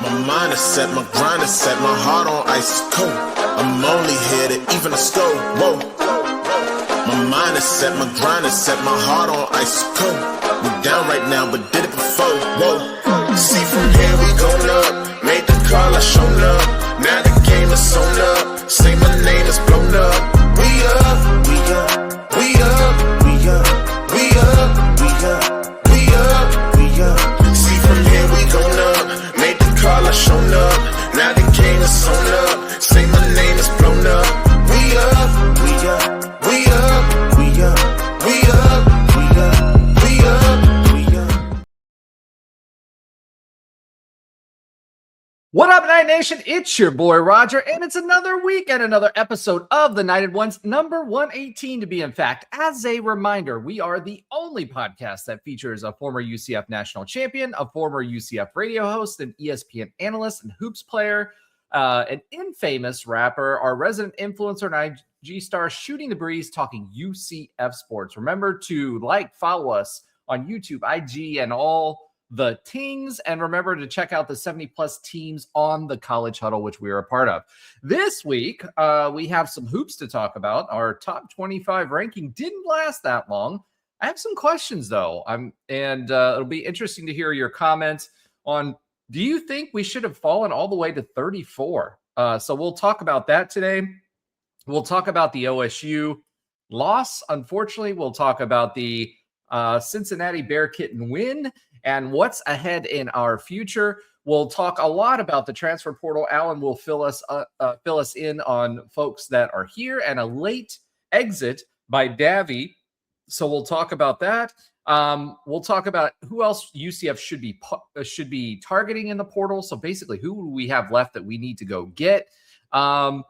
My mind is set, my grind is set, my heart on ice is cold. I'm only here to even the score. Whoa. My mind is set, my grind is set, my heart on ice is cold. We down right now, but did it before. Whoa. See from here we going up. Made the call, I shown up. Now the game is sewn up. Say my name is blown up. We up, we up, we up, we up, we up, we up, we up, we up. See from here we going up. Made the call, I shown up. Now the game is sewn up. Say my name is blown up. We up, we up, we up, we up, we up, we up, we up, we up. What up, Night Nation? It's your boy Roger, and it's another week and another episode of the Nighted Ones, number 118 to be in fact. As a reminder, we are the only podcast that features a former UCF national champion, a former UCF radio host, an ESPN analyst and hoops player, an infamous rapper, our resident influencer and IG star shooting the breeze, talking UCF sports. Remember to follow us on YouTube, IG, and all the tings, and remember to check out the 70+ teams on the College Huddle, which we are a part of. This week, we have some hoops to talk about. Our top 25 ranking didn't last that long. I have some questions, though, it'll be interesting to hear your comments on, do you think we should have fallen all the way to 34? So we'll talk about that today. We'll talk about the OSU loss. Unfortunately, we'll talk about the Cincinnati Bear Kitten win and what's ahead in our future. We'll talk a lot about the transfer portal. Alan will fill us in on folks that are here and a late exit by Davy. So we'll talk about that. We'll talk about who else UCF should be targeting in the portal. So basically, who do we have left that we need to go get? And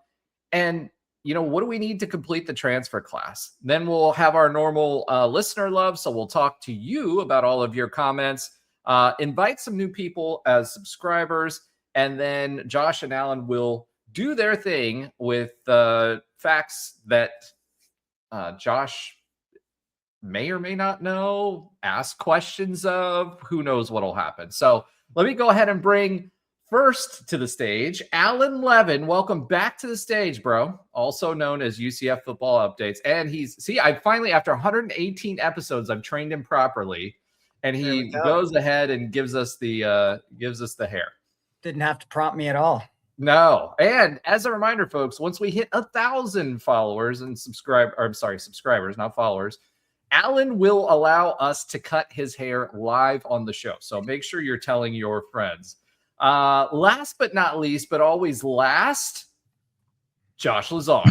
what do we need to complete the transfer class? Then we'll have our normal listener love. So we'll talk to you about all of your comments, invite some new people as subscribers, and then Josh and Alan will do their thing with facts that Josh may or may not know, ask questions of, who knows what'll happen. So let me go ahead and bring first to the stage, Alan Levin. Welcome back to the stage, bro. Also known as UCF Football Updates. And I finally, after 118 episodes, I've trained him properly. And he goes ahead and gives us the hair. Didn't have to prompt me at all. No. And as a reminder, folks, once we hit 1,000 followers and subscribers, not followers, Alan will allow us to cut his hair live on the show. So make sure you're telling your friends. Last but not least, but always last, Josh Lazar.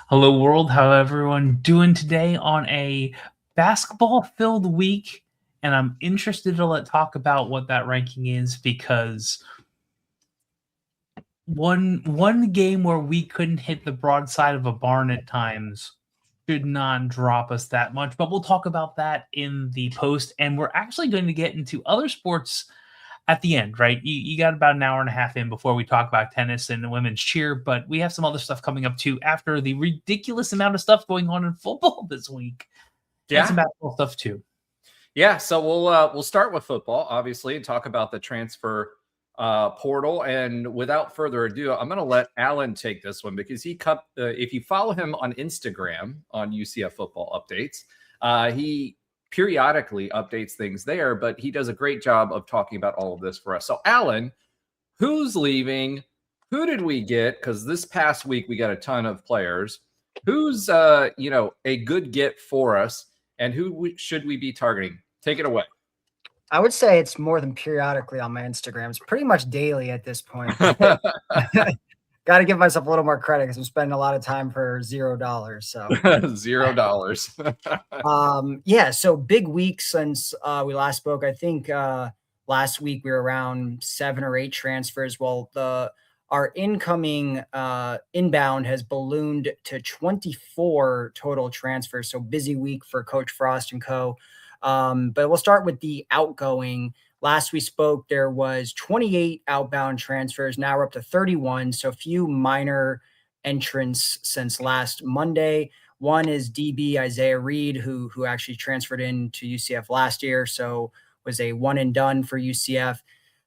Hello, world. How everyone doing today on a basketball-filled week? And I'm interested to talk about what that ranking is, because one game where we couldn't hit the broadside of a barn at times should not drop us that much. But we'll talk about that in the post, and we're actually going to get into other sports at the end, right? You got about an hour and a half in before we talk about tennis and the women's cheer, but we have some other stuff coming up too after the ridiculous amount of stuff going on in football this week. Yeah, and some basketball stuff too. Yeah, so we'll start with football, obviously, and talk about the transfer portal. And without further ado, I'm going to let Alan take this one, because if you follow him on Instagram on UCF Football Updates, he periodically updates things there, but he does a great job of talking about all of this for us. So Alan, who's leaving? Who did we get? Because this past week we got a ton of players. Who's a good get for us, and who should we be targeting? Take it away. I would say it's more than periodically on my Instagram. It's pretty much daily at this point. Got to give myself a little more credit, because I'm spending a lot of time for $0. So $0. Yeah. So big week since we last spoke. I think last week we were around 7 or 8 transfers. Well, our incoming inbound has ballooned to 24 total transfers. So busy week for Coach Frost and co. But we'll start with the outgoing. Last we spoke, there was 28 outbound transfers. Now we're up to 31. So a few minor entrants since last Monday. One is DB Isaiah Reed, who actually transferred in to UCF last year. So was a one and done for UCF.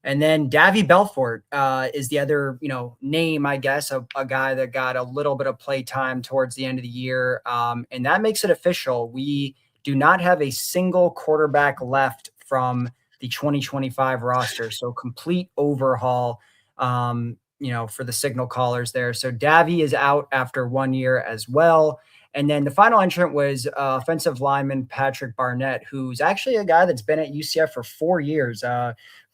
And then Davy Belfort is the other, name, I guess, a guy that got a little bit of play time towards the end of the year. And that makes it official. We do not have a single quarterback left from the 2025 roster. So complete overhaul, for the signal callers there. So Davy is out after 1 year as well. And then the final entrant was offensive lineman Patrick Barnett, who's actually a guy that's been at UCF for 4 years.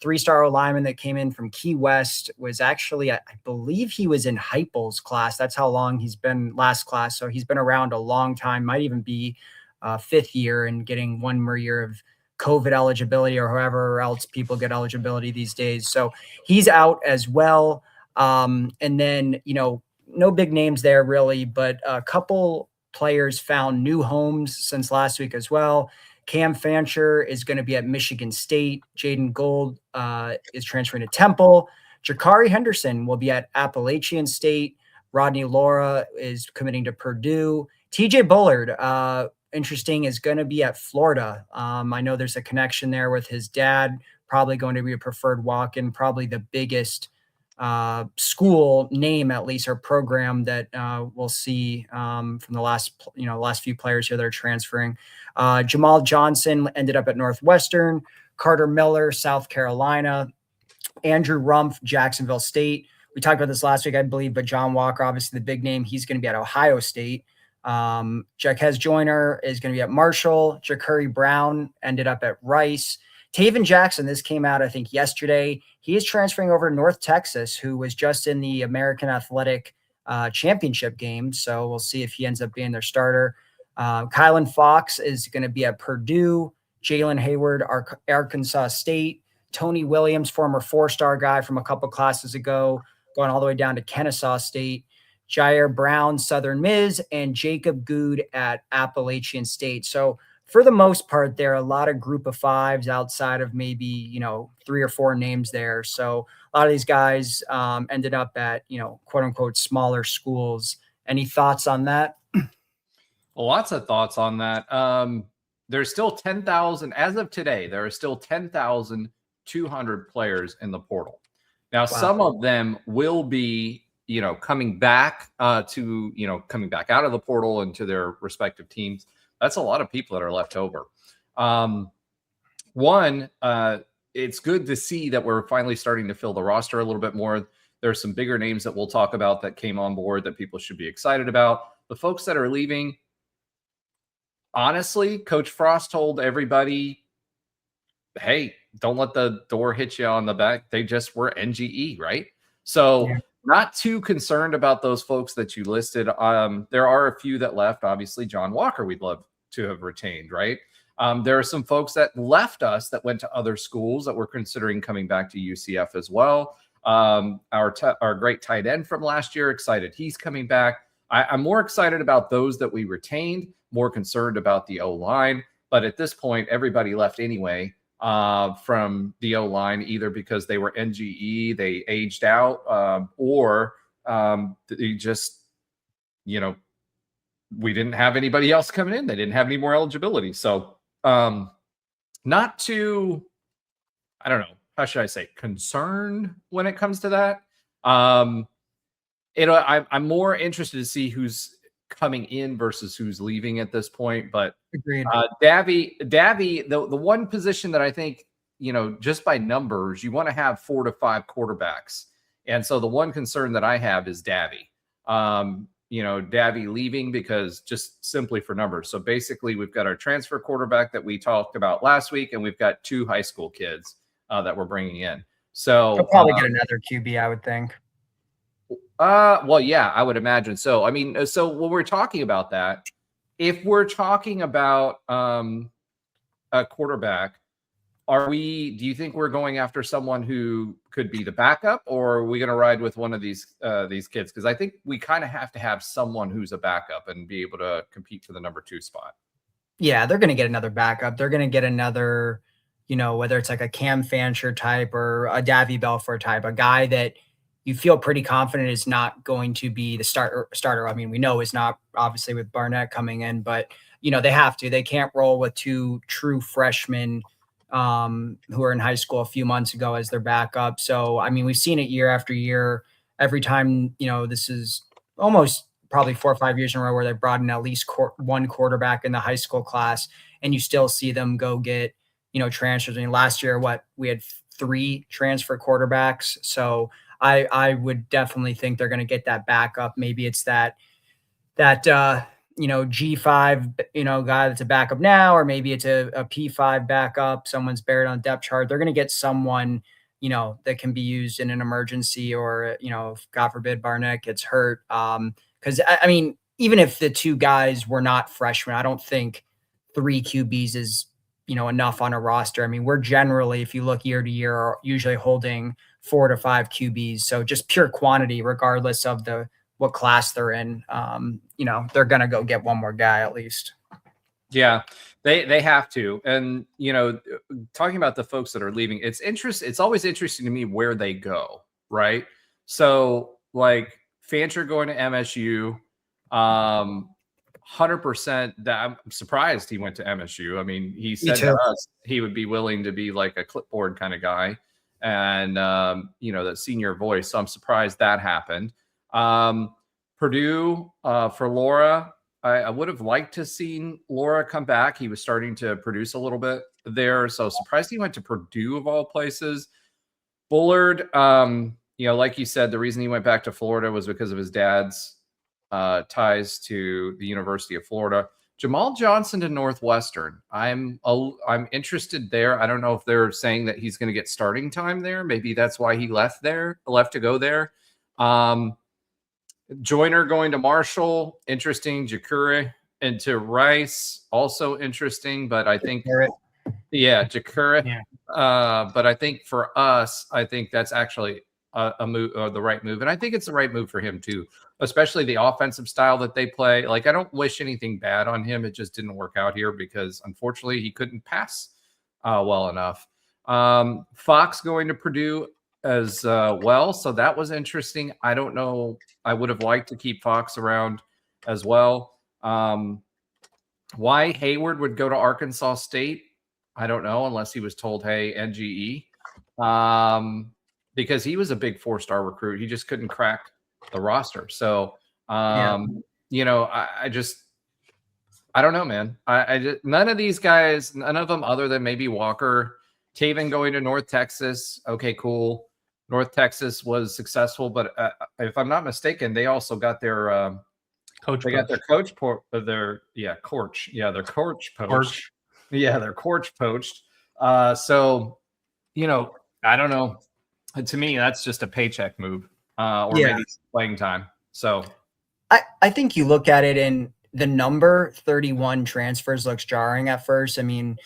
3-star lineman that came in from Key West, was actually, I believe he was in Heupel's class. That's how long he's been, last class. So he's been around a long time, might even be 5th year and getting 1 more year of COVID eligibility or however else people get eligibility these days. So he's out as well. And then, no big names there really, but a couple players found new homes since last week as well. Cam Fancher is going to be at Michigan State. Jaden Gold is transferring to Temple. Jakari Henderson will be at Appalachian State. Rodney Laura is committing to Purdue. TJ Bullard, interesting, is going to be at Florida. I know there's a connection there with his dad, probably going to be a preferred walk-in, probably the biggest school name, at least, or program that we'll see from the last few players here that are transferring. Jamal Johnson ended up at Northwestern. Carter Miller, South Carolina. Andrew Rumpf, Jacksonville State. We talked about this last week, I believe, but John Walker, obviously the big name, he's going to be at Ohio State. Jaquez Joyner is going to be at Marshall. Jacurry Brown ended up at Rice. Taven Jackson, this came out, I think, yesterday. He is transferring over to North Texas, who was just in the American Athletic Championship game. So we'll see if he ends up being their starter. Kylan Fox is going to be at Purdue. Jalen Hayward, Arkansas State. Tony Williams, former 4-star guy from a couple classes ago, going all the way down to Kennesaw State. Jair Brown, Southern Miss, and Jacob Good at Appalachian State. So for the most part, there are a lot of group of 5s outside of maybe, 3 or 4 names there. So a lot of these guys ended up at, quote unquote, smaller schools. Any thoughts on that? Well, lots of thoughts on that. There's still 10,000 as of today. There are still 10,200 players in the portal. Now, some of them will be, coming back coming back out of the portal into their respective teams. That's a lot of people that are left over. It's good to see that we're finally starting to fill the roster a little bit more. There's some bigger names that we'll talk about that came on board that people should be excited about. The folks that are leaving, honestly, Coach Frost told everybody, hey, don't let the door hit you on the back. They just were NGE, right? So not too concerned about those folks that you listed. There are a few that left. Obviously, John Walker, we'd love to have retained, right? There are some folks that left us that went to other schools that were considering coming back to UCF as well. Our great tight end from last year, excited he's coming back. I'm more excited about those that we retained, more concerned about the O-line. But at this point, everybody left anyway from the O-line, either because they were NGE, they aged out, or they just, we didn't have anybody else coming in. They didn't have any more eligibility. So not too, I don't know, how should I say, concerned when it comes to that. I'm more interested to see who's coming in versus who's leaving at this point. But agreed. Davy, the one position that I think, just by numbers, you want to have 4 to 5 quarterbacks. And so the one concern that I have is Davy. Davy leaving because just simply for numbers. So basically we've got our transfer quarterback that we talked about last week, and we've got 2 high school kids that we're bringing in. So he'll probably get another QB, I would think. Well, yeah, I would imagine so. I mean, so when we're talking about that, if we're talking about a quarterback, do you think we're going after someone who could be the backup, or are we going to ride with one of these kids? Because I think we kind of have to have someone who's a backup and be able to compete for the number 2 spot. Yeah, they're going to get another backup. They're going to get another, whether it's like a Cam Fancher type or a Davy Belfort type, a guy that you feel pretty confident is not going to be the starter. I mean, we know is not, obviously, with Barnett coming in, but they have to. They can't roll with 2 true freshmen who were in high school a few months ago as their backup. So, I mean, we've seen it year after year. Every time, this is almost probably 4 or 5 years in a row where they brought in at least one quarterback in the high school class, and you still see them go get, transfers. I mean, last year, we had 3 transfer quarterbacks. So I would definitely think they're going to get that backup. Maybe it's that G5, guy that's a backup now, or maybe it's a P5 backup. Someone's buried on the depth chart. They're going to get someone, that can be used in an emergency, or, God forbid Barnett gets hurt. Because I mean, even if the 2 guys were not freshmen, I don't think 3 QBs is, enough on a roster. I mean, we're generally, if you look year to year, are usually holding 4 to 5 QBs. So just pure quantity, regardless of what class they're in, they're going to go get one more guy at least. Yeah, they have to. And, talking about the folks that are leaving, it's always interesting to me where they go, right? So like Fancher going to MSU, 100% that I'm surprised he went to MSU. I mean, he said to us he would be willing to be like a clipboard kind of guy, and that senior voice. So I'm surprised that happened. Purdue, for Laura, I would have liked to seen Laura come back. He was starting to produce a little bit there. So surprised he went to Purdue of all places. Bullard, like you said, the reason he went back to Florida was because of his dad's ties to the University of Florida. Jamal Johnson to Northwestern. I'm interested there. I don't know if they're saying that he's going to get starting time there. Maybe that's why he left to go there. Joyner going to Marshall, interesting. Jakure into Rice, also interesting. But I think, Jakure. Yeah. But I think for us, I think that's actually a move, the right move, and I think it's the right move for him too, especially the offensive style that they play. Like, I don't wish anything bad on him. It just didn't work out here because unfortunately he couldn't pass well enough. Fox going to Purdue as well, so that was interesting. I don't know. I would have liked to keep Fox around as well. Why Hayward would go to Arkansas State, I don't know, unless he was told, hey, NGE. Because he was a big 4-star recruit. He just couldn't crack the roster. So, I don't know, man. I just, none of these guys, none of them other than maybe Walker. Taven going to North Texas. Okay, cool. North Texas was successful, but if I'm not mistaken, they also got their coach. They got their coach poached. Their coach poached. Yeah, their coach poached. So, I don't know. To me, that's just a paycheck move, or maybe playing time. So, I think you look at it and the number 31 transfers looks jarring at first. I mean,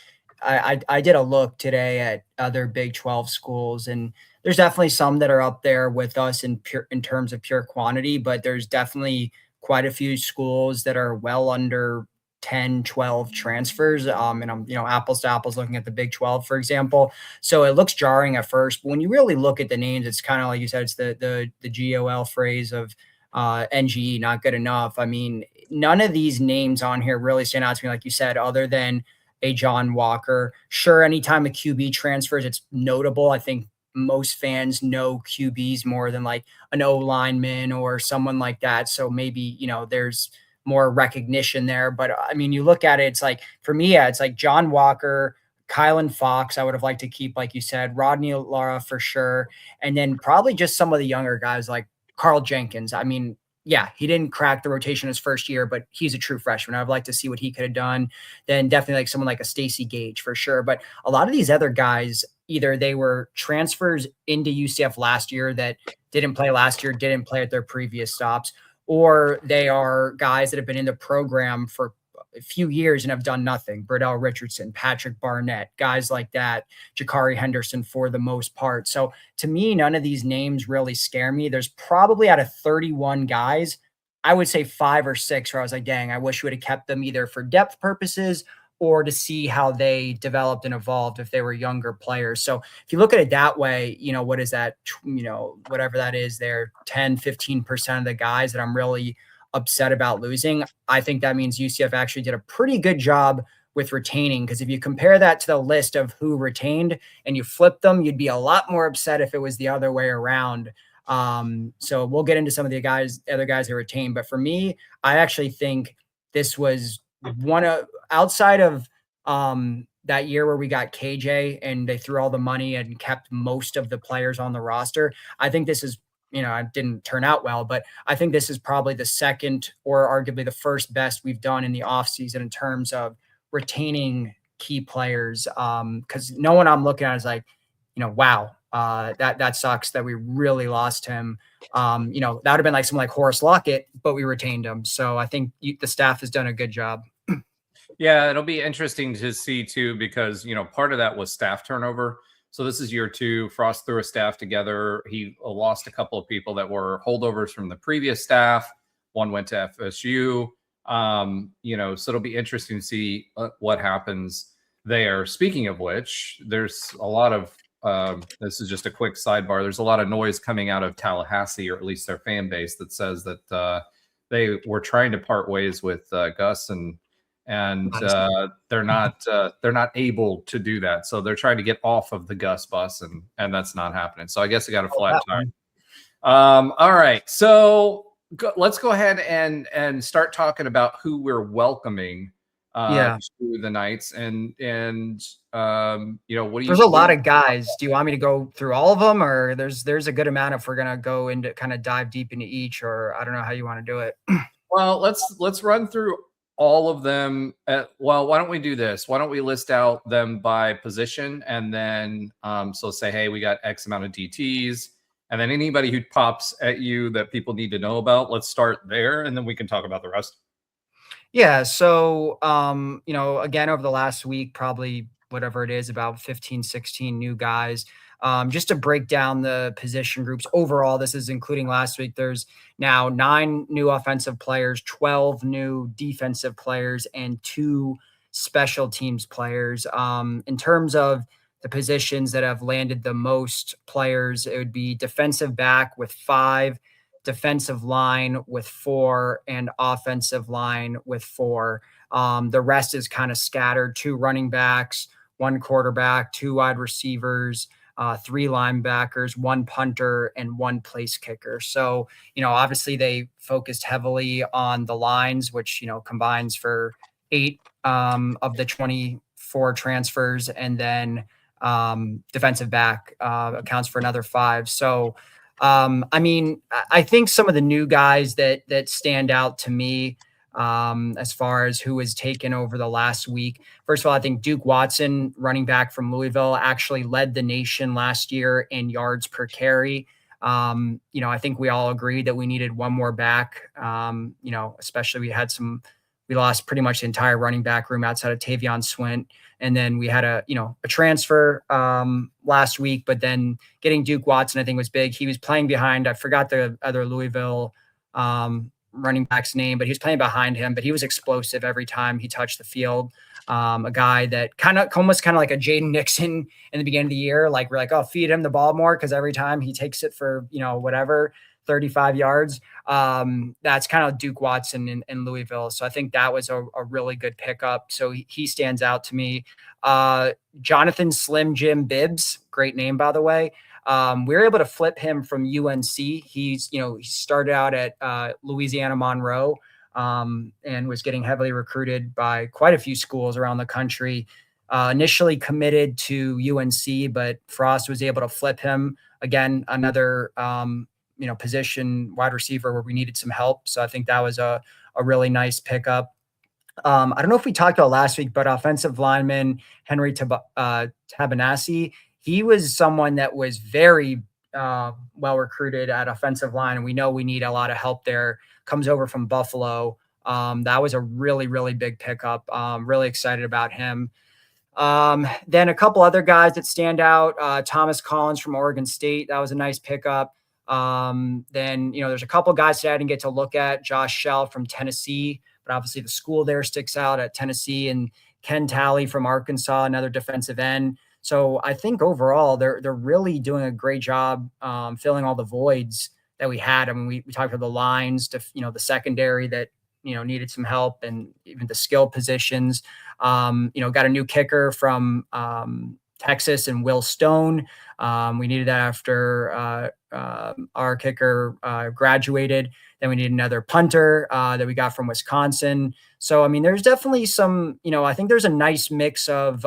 I did a look today at other Big 12 schools, and there's definitely some that are up there with us in terms of pure quantity, but there's definitely quite a few schools that are well under 10, 12 transfers. And I'm, apples to apples looking at the Big 12, for example. So it looks jarring at first, but when you really look at the names, it's kind of like you said, it's the GOL phrase of NGE, not good enough. I mean, none of these names on here really stand out to me, like you said, other than a John Walker. Sure, anytime a QB transfers, it's notable. I think most fans know QBs more than like an O lineman or someone like that. So maybe, there's more recognition there. But I mean, you look at it, it's like, for me, it's like John Walker, Kylan Fox, I would have liked to keep, like you said, Rodney Lara for sure. And then probably just some of the younger guys like Carl Jenkins. I mean, yeah, he didn't crack the rotation his first year, but he's a true freshman. I'd like to see what he could have done. Then definitely like someone like a Stacey Gage for sure. But a lot of these other guys, either they were transfers into UCF last year that didn't play last year, didn't play at their previous stops, or they are guys that have been in the program for a few years and have done nothing. Burdell Richardson, Patrick Barnett, guys like that, Jakari Henderson for the most part. So to me, none of these names really scare me. There's probably out of 31 guys, I would say 5 or 6 where I was like, dang, I wish we would have kept them either for depth purposes or to see how they developed and evolved if they were younger players. So if you look at it that way, what is that, whatever that is there, 10, 15% of the guys that I'm really upset about losing, I think that means UCF actually did a pretty good job with retaining. Because if you compare that to the list of who retained and you flip them, you'd be a lot more upset if it was the other way around. So we'll get into some of the other guys that retained. But for me, I actually think this was one of, outside of that year where we got KJ and they threw all the money and kept most of the players on the roster. I think this is, it didn't turn out well, but I think this is probably the second or arguably the first best we've done in the offseason in terms of retaining key players. Because no one I'm looking at is like, wow, that sucks that we really lost him. That would have been like someone like Horace Lockett, but we retained him. So I think the staff has done a good job. Yeah, it'll be interesting to see too, because part of that was staff turnover. So this is year 2. Frost threw a staff together. He lost a couple of people that were holdovers from the previous staff. One went to FSU. So it'll be interesting to see what happens there. Speaking of which, there's a lot of this is just a quick sidebar. There's a lot of noise coming out of Tallahassee, or at least their fan base, that says that they were trying to part ways with Gus, and they're not able to do that. So they're trying to get off of the Gus bus, and that's not happening. So I guess I got a flat tire. All right, so let's go ahead and start talking about who we're welcoming to the Knights, and what do you? There's a lot of guys. Do you want me to go through all of them, or there's a good amount if we're gonna go into kind of dive deep into each, or I don't know how you want to do it. Well, let's run through all of them. Why don't we do this? Why don't we list out them by position, and then so say, hey, we got X amount of DTs, and then anybody who pops at you that people need to know about, let's start there, and then we can talk about the rest. Yeah. So, again, over the last week, probably whatever it is, about 15, 16 new guys. Just to break down the position groups overall, this is including last week. There's now 9 new offensive players, 12 new defensive players, and 2 special teams players. In terms of the positions that have landed the most players, it would be defensive back with 5, defensive line with 4, and offensive line with 4. The rest is kind of scattered: 2 running backs, 1 quarterback, 2 wide receivers, 3 linebackers, 1 punter, and 1 place kicker. So, obviously they focused heavily on the lines, which, combines for 8 of the 24 transfers. And then defensive back accounts for another 5. So, I think some of the new guys that stand out to me as far as who was taken over the last week. First of all, I think Duke Watson, running back from Louisville, actually led the nation last year in yards per carry. I think we all agreed that we needed one more back. Especially we lost pretty much the entire running back room outside of Tavion Swint. And then we had a transfer last week, but then getting Duke Watson, I think, was big. He was playing behind, I forgot the other Louisville running back's name, but he was playing behind him, but he was explosive every time he touched the field. A guy that almost kind of like a Jaden Nixon in the beginning of the year. Like, we're like, oh, feed him the ball more, because every time he takes it for, 35 yards. That's kind of Duke Watson in Louisville. So I think that was a really good pickup. So he stands out to me. Jonathan Slim Jim Bibbs, great name, by the way. We were able to flip him from UNC. He started out at Louisiana Monroe and was getting heavily recruited by quite a few schools around the country. Initially committed to UNC, but Frost was able to flip him. Again, another position, wide receiver, where we needed some help. So I think that was a really nice pickup. I don't know if we talked about last week, but offensive lineman Henry Tabanasi, he was someone that was very well recruited at offensive line, and we know we need a lot of help there. Comes over from Buffalo. That was a really, really big pickup. Really excited about him. Then a couple other guys that stand out. Thomas Collins from Oregon State. That was a nice pickup. Then, there's a couple guys that I didn't get to look at. Josh Shell from Tennessee, but obviously the school there sticks out at Tennessee, and Ken Talley from Arkansas, another defensive end. So I think overall they're really doing a great job filling all the voids that we had. I mean, we talked about the lines, the secondary that needed some help, and even the skill positions. Got a new kicker from Texas and Will Stone. We needed that after our kicker graduated. Then we need another punter that we got from Wisconsin. So, I mean, there's definitely some, I think there's a nice mix of,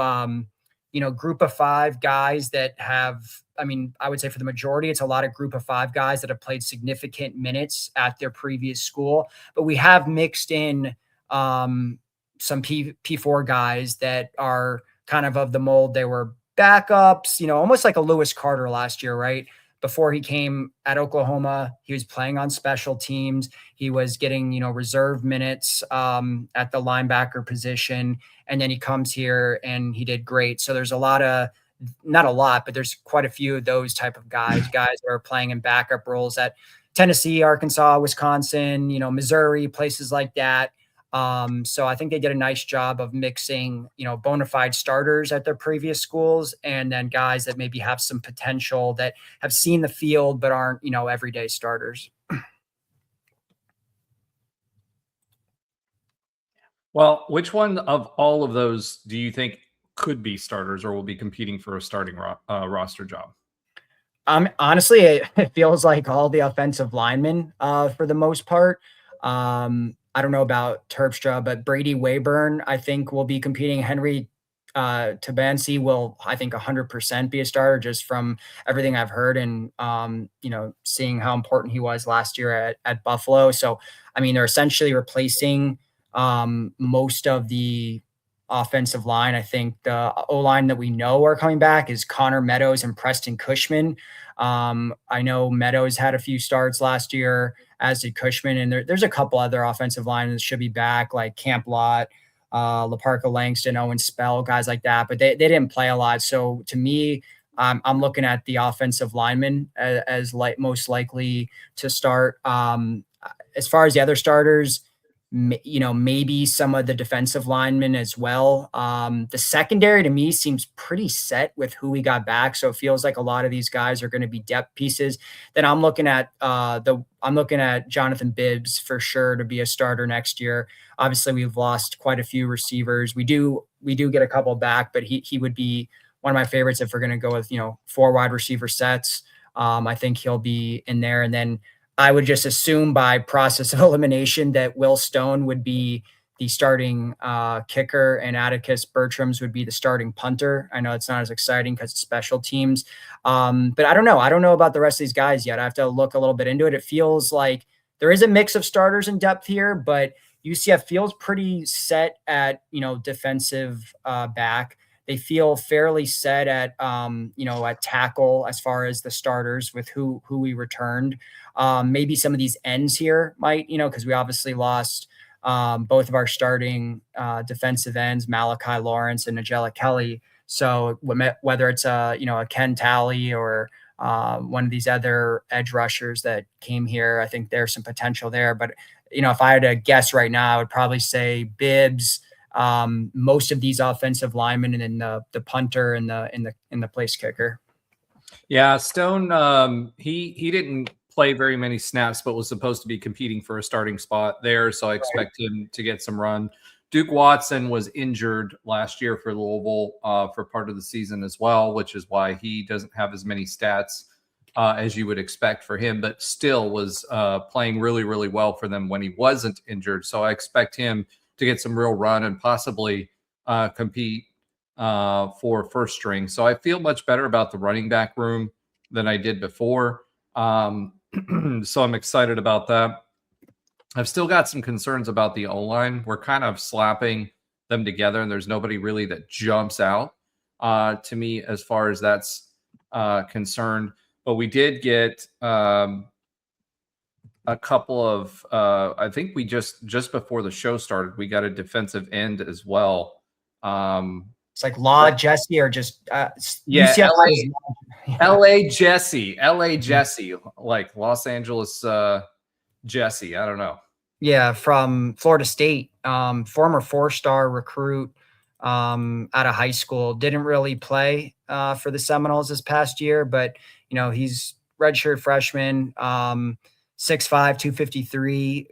group of 5 guys that have, I would say for the majority, it's a lot of group of 5 guys that have played significant minutes at their previous school, but we have mixed in some P4 guys that are kind of the mold. They were backups, almost like a Lewis Carter last year, right? Before he came at Oklahoma, he was playing on special teams. He was getting, reserve minutes at the linebacker position. And then he comes here and he did great. So there's not a lot, but there's quite a few of those type of guys who are playing in backup roles at Tennessee, Arkansas, Wisconsin, Missouri, places like that. So I think they did a nice job of mixing, bona fide starters at their previous schools, and then guys that maybe have some potential, that have seen the field, but aren't, everyday starters. Well, which one of all of those do you think could be starters or will be competing for a starting roster job? Honestly, it feels like all the offensive linemen for the most part. I don't know about Terpstra, but Brady Wayburn, I think, will be competing. Henry Tabansi will, I think, 100% be a starter, just from everything I've heard and, seeing how important he was last year at Buffalo. So, I mean, they're essentially replacing most of the offensive line. I think the O-line that we know are coming back is Connor Meadows and Preston Cushman. I know Meadows had a few starts last year, as did Cushman, and there's a couple other offensive linemen that should be back, like Camp Lott, LaParca Langston, Owen Spell, guys like that, but they didn't play a lot. So to me, I'm looking at the offensive linemen as most likely to start. As far as the other starters, maybe some of the defensive linemen as well. The secondary to me seems pretty set with who we got back. So it feels like a lot of these guys are going to be depth pieces. Then I'm looking at Jonathan Bibbs for sure to be a starter next year. Obviously we've lost quite a few receivers. We do get a couple back, but he would be one of my favorites if we're going to go with, 4 wide receiver sets. I think he'll be in there. And then I would just assume by process of elimination that Will Stone would be the starting kicker and Atticus Bertrams would be the starting punter. I know it's not as exciting because it's special teams. But I don't know. I don't know about the rest of these guys yet. I have to look a little bit into it. It feels like there is a mix of starters and depth here, but UCF feels pretty set at, defensive back. They feel fairly set at, at tackle as far as the starters with who we returned. Maybe some of these ends here might, because we obviously lost both of our starting defensive ends, Malachi Lawrence and Nigella Kelly. So whether it's a Ken Talley or one of these other edge rushers that came here, I think there's some potential there. But if I had to guess right now, I would probably say Bibbs, most of these offensive linemen, and then the punter and the place kicker. Yeah, Stone, he didn't play very many snaps, but was supposed to be competing for a starting spot there, so I expect him to get some run. Duke Watson was injured last year for Louisville for part of the season as well, which is why he doesn't have as many stats as you would expect for him, but still was playing really, really well for them when he wasn't injured. So I expect him to get some real run and possibly compete for first string. So I feel much better about the running back room than I did before. So I'm excited about that. I've still got some concerns about the O-line. We're kind of slapping them together, and there's nobody really that jumps out to me as far as that's concerned. But we did get a couple of, I think we just before the show started, we got a defensive end as well. It's like Law Jesse or just yeah, LA Jesse, like Los Angeles Jesse. I don't know. Yeah, from Florida State, former 4-star recruit out of high school. Didn't really play for the Seminoles this past year, but he's redshirt freshman, 6'5", 253,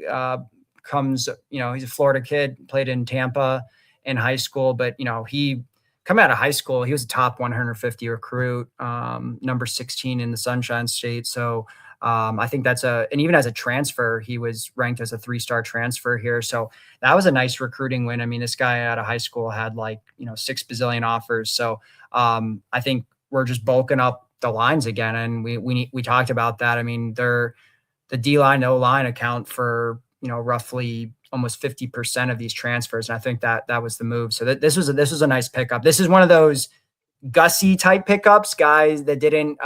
comes, he's a Florida kid, played in Tampa in high school, but he coming out of high school, he was a top 150 recruit, number 16 in the Sunshine State. So I think and even as a transfer, he was ranked as a 3-star transfer here. So that was a nice recruiting win. I mean, this guy out of high school had 6 bazillion offers. So I think we're just bulking up the lines again. And we talked about that. I mean, the D-line, O-line account for, roughly almost 50% of these transfers. And I think that was the move. So this was a nice pickup. This is one of those Gussie type pickups, guys that didn't,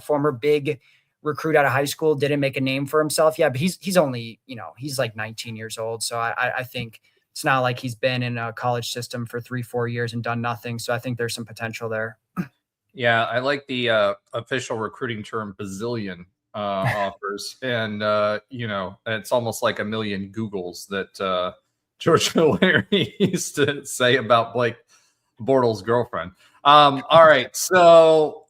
former big recruit out of high school, didn't make a name for himself yet, but he's only, he's like 19 years old. So I think it's not like he's been in a college system for 3-4 years and done nothing. So I think there's some potential there. Yeah, I like the official recruiting term bazillion offers. And, it's almost like a million Googles that George O'Leary used to say about Blake Bortles' girlfriend. All right. So,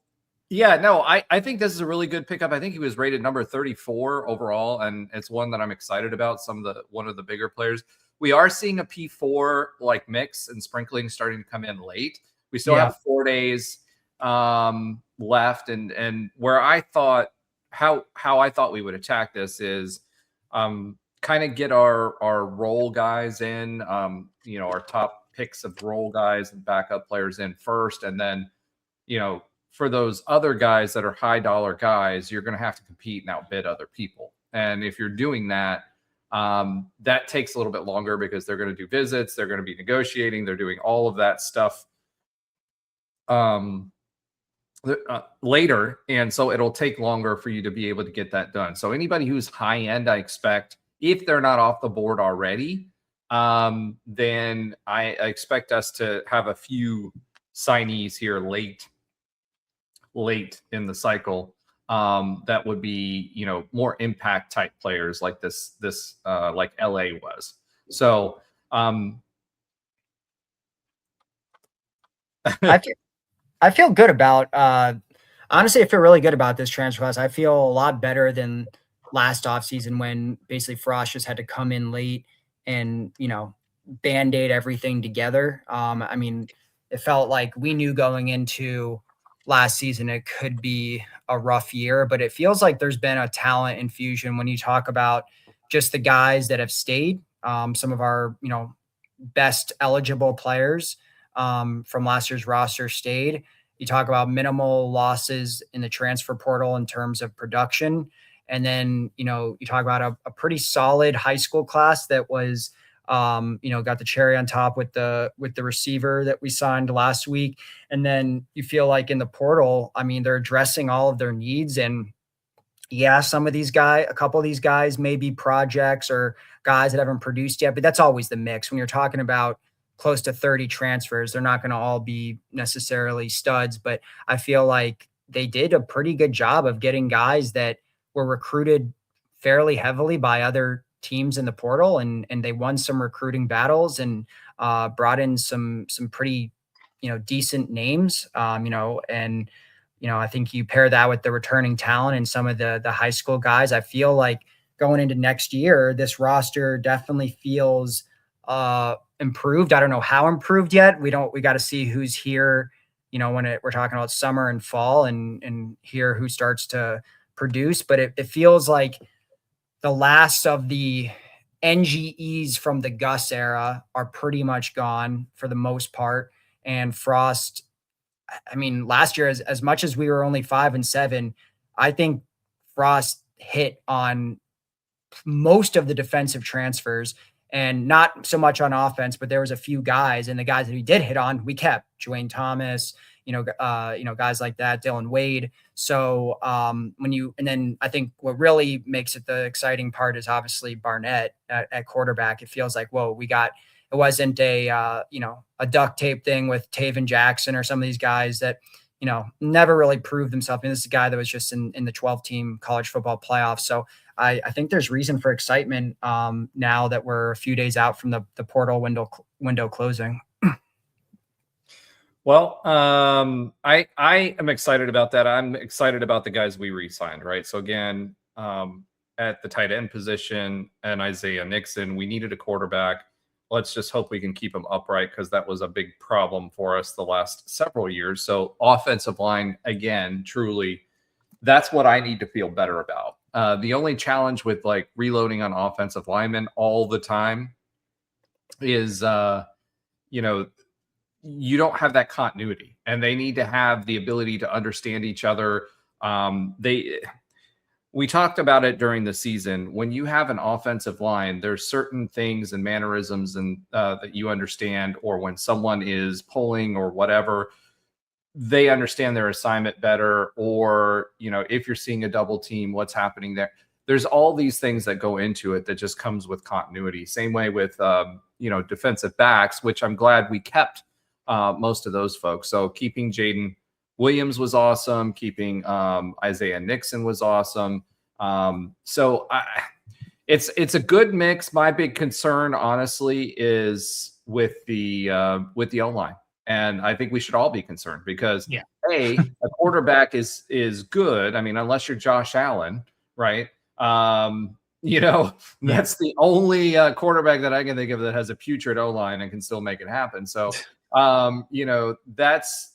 yeah, no, I think this is a really good pickup. I think he was rated number 34 overall, and it's one that I'm excited about. One of the bigger players. We are seeing a P4 mix and sprinkling starting to come in late. We still have 4 days left, and where I thought how I thought we would attack this is kind of get our role guys in, our top picks of role guys and backup players in first, and then for those other guys that are high dollar guys, you're going to have to compete and outbid other people. And if you're doing that, that takes a little bit longer because they're going to do visits, they're going to be negotiating, they're doing all of that stuff later. And so it'll take longer for you to be able to get that done. So anybody who's high end, I expect, if they're not off the board already, then I expect us to have a few signees here late in the cycle that would be more impact type players like this like LA was. So I feel good about honestly, I feel really good about this transfer class. I feel a lot better than last offseason when basically Frost just had to come in late and band-aid everything together. I mean, it felt like we knew going into last season it could be a rough year, but it feels like there's been a talent infusion when you talk about just the guys that have stayed, some of our best eligible players from last year's roster stayed. You talk about minimal losses in the transfer portal in terms of production, and then you talk about a pretty solid high school class that was got the cherry on top with the receiver that we signed last week. And then you feel like in the portal, I mean, they're addressing all of their needs. And yeah, a couple of these guys may be projects or guys that haven't produced yet, but that's always the mix. When you're talking about close to 30 transfers, they're not going to all be necessarily studs, but I feel like they did a pretty good job of getting guys that were recruited fairly heavily by other teams in the portal, and they won some recruiting battles and brought in some pretty decent names, and I think you pair that with the returning talent and some of the high school guys. I feel like going into next year, this roster definitely feels improved. I don't know how improved yet. We got to see who's here when we're talking about summer and fall and hear who starts to produce, but it feels like the last of the NGEs from the Gus era are pretty much gone for the most part. And Frost, I mean, last year, as much as we were only 5-7, I think Frost hit on most of the defensive transfers and not so much on offense, but there was a few guys, and the guys that he did hit on, we kept. Juane Thomas, guys like that, Dylan Wade. So and then I think what really makes it the exciting part is obviously Barnett at quarterback. It feels like, whoa, it wasn't a duct tape thing with Taven Jackson or some of these guys that, never really proved themselves. I mean, this is a guy that was just in the 12-team college football playoffs. So I think there's reason for excitement now that we're a few days out from the portal window closing. Well, I am excited about that. I'm excited about the guys we re-signed, right? So again, at the tight end position and Isaiah Nixon. We needed a quarterback. Let's just hope we can keep him upright, because that was a big problem for us the last several years. So offensive line, again, truly, that's what I need to feel better about. The only challenge with like reloading on offensive linemen all the time is, you know, you don't have that continuity, and they need to have the ability to understand each other. We talked about it during the season. When you have an offensive line, there's certain things and mannerisms and that you understand, or when someone is pulling or whatever, they understand their assignment better. Or, you know, if you're seeing a double team, what's happening there? There's all these things that go into it that just comes with continuity. Same way with, you know, defensive backs, which I'm glad we kept most of those folks. So keeping Jaden Williams was awesome. Keeping Isaiah Nixon was awesome. It's a good mix. My big concern, honestly, is with the O-line, and I think we should all be concerned because a quarterback is good. I mean, unless you're Josh Allen, right? You know, that's the only quarterback that I can think of that has a putrid O-line and can still make it happen. So, you know, that's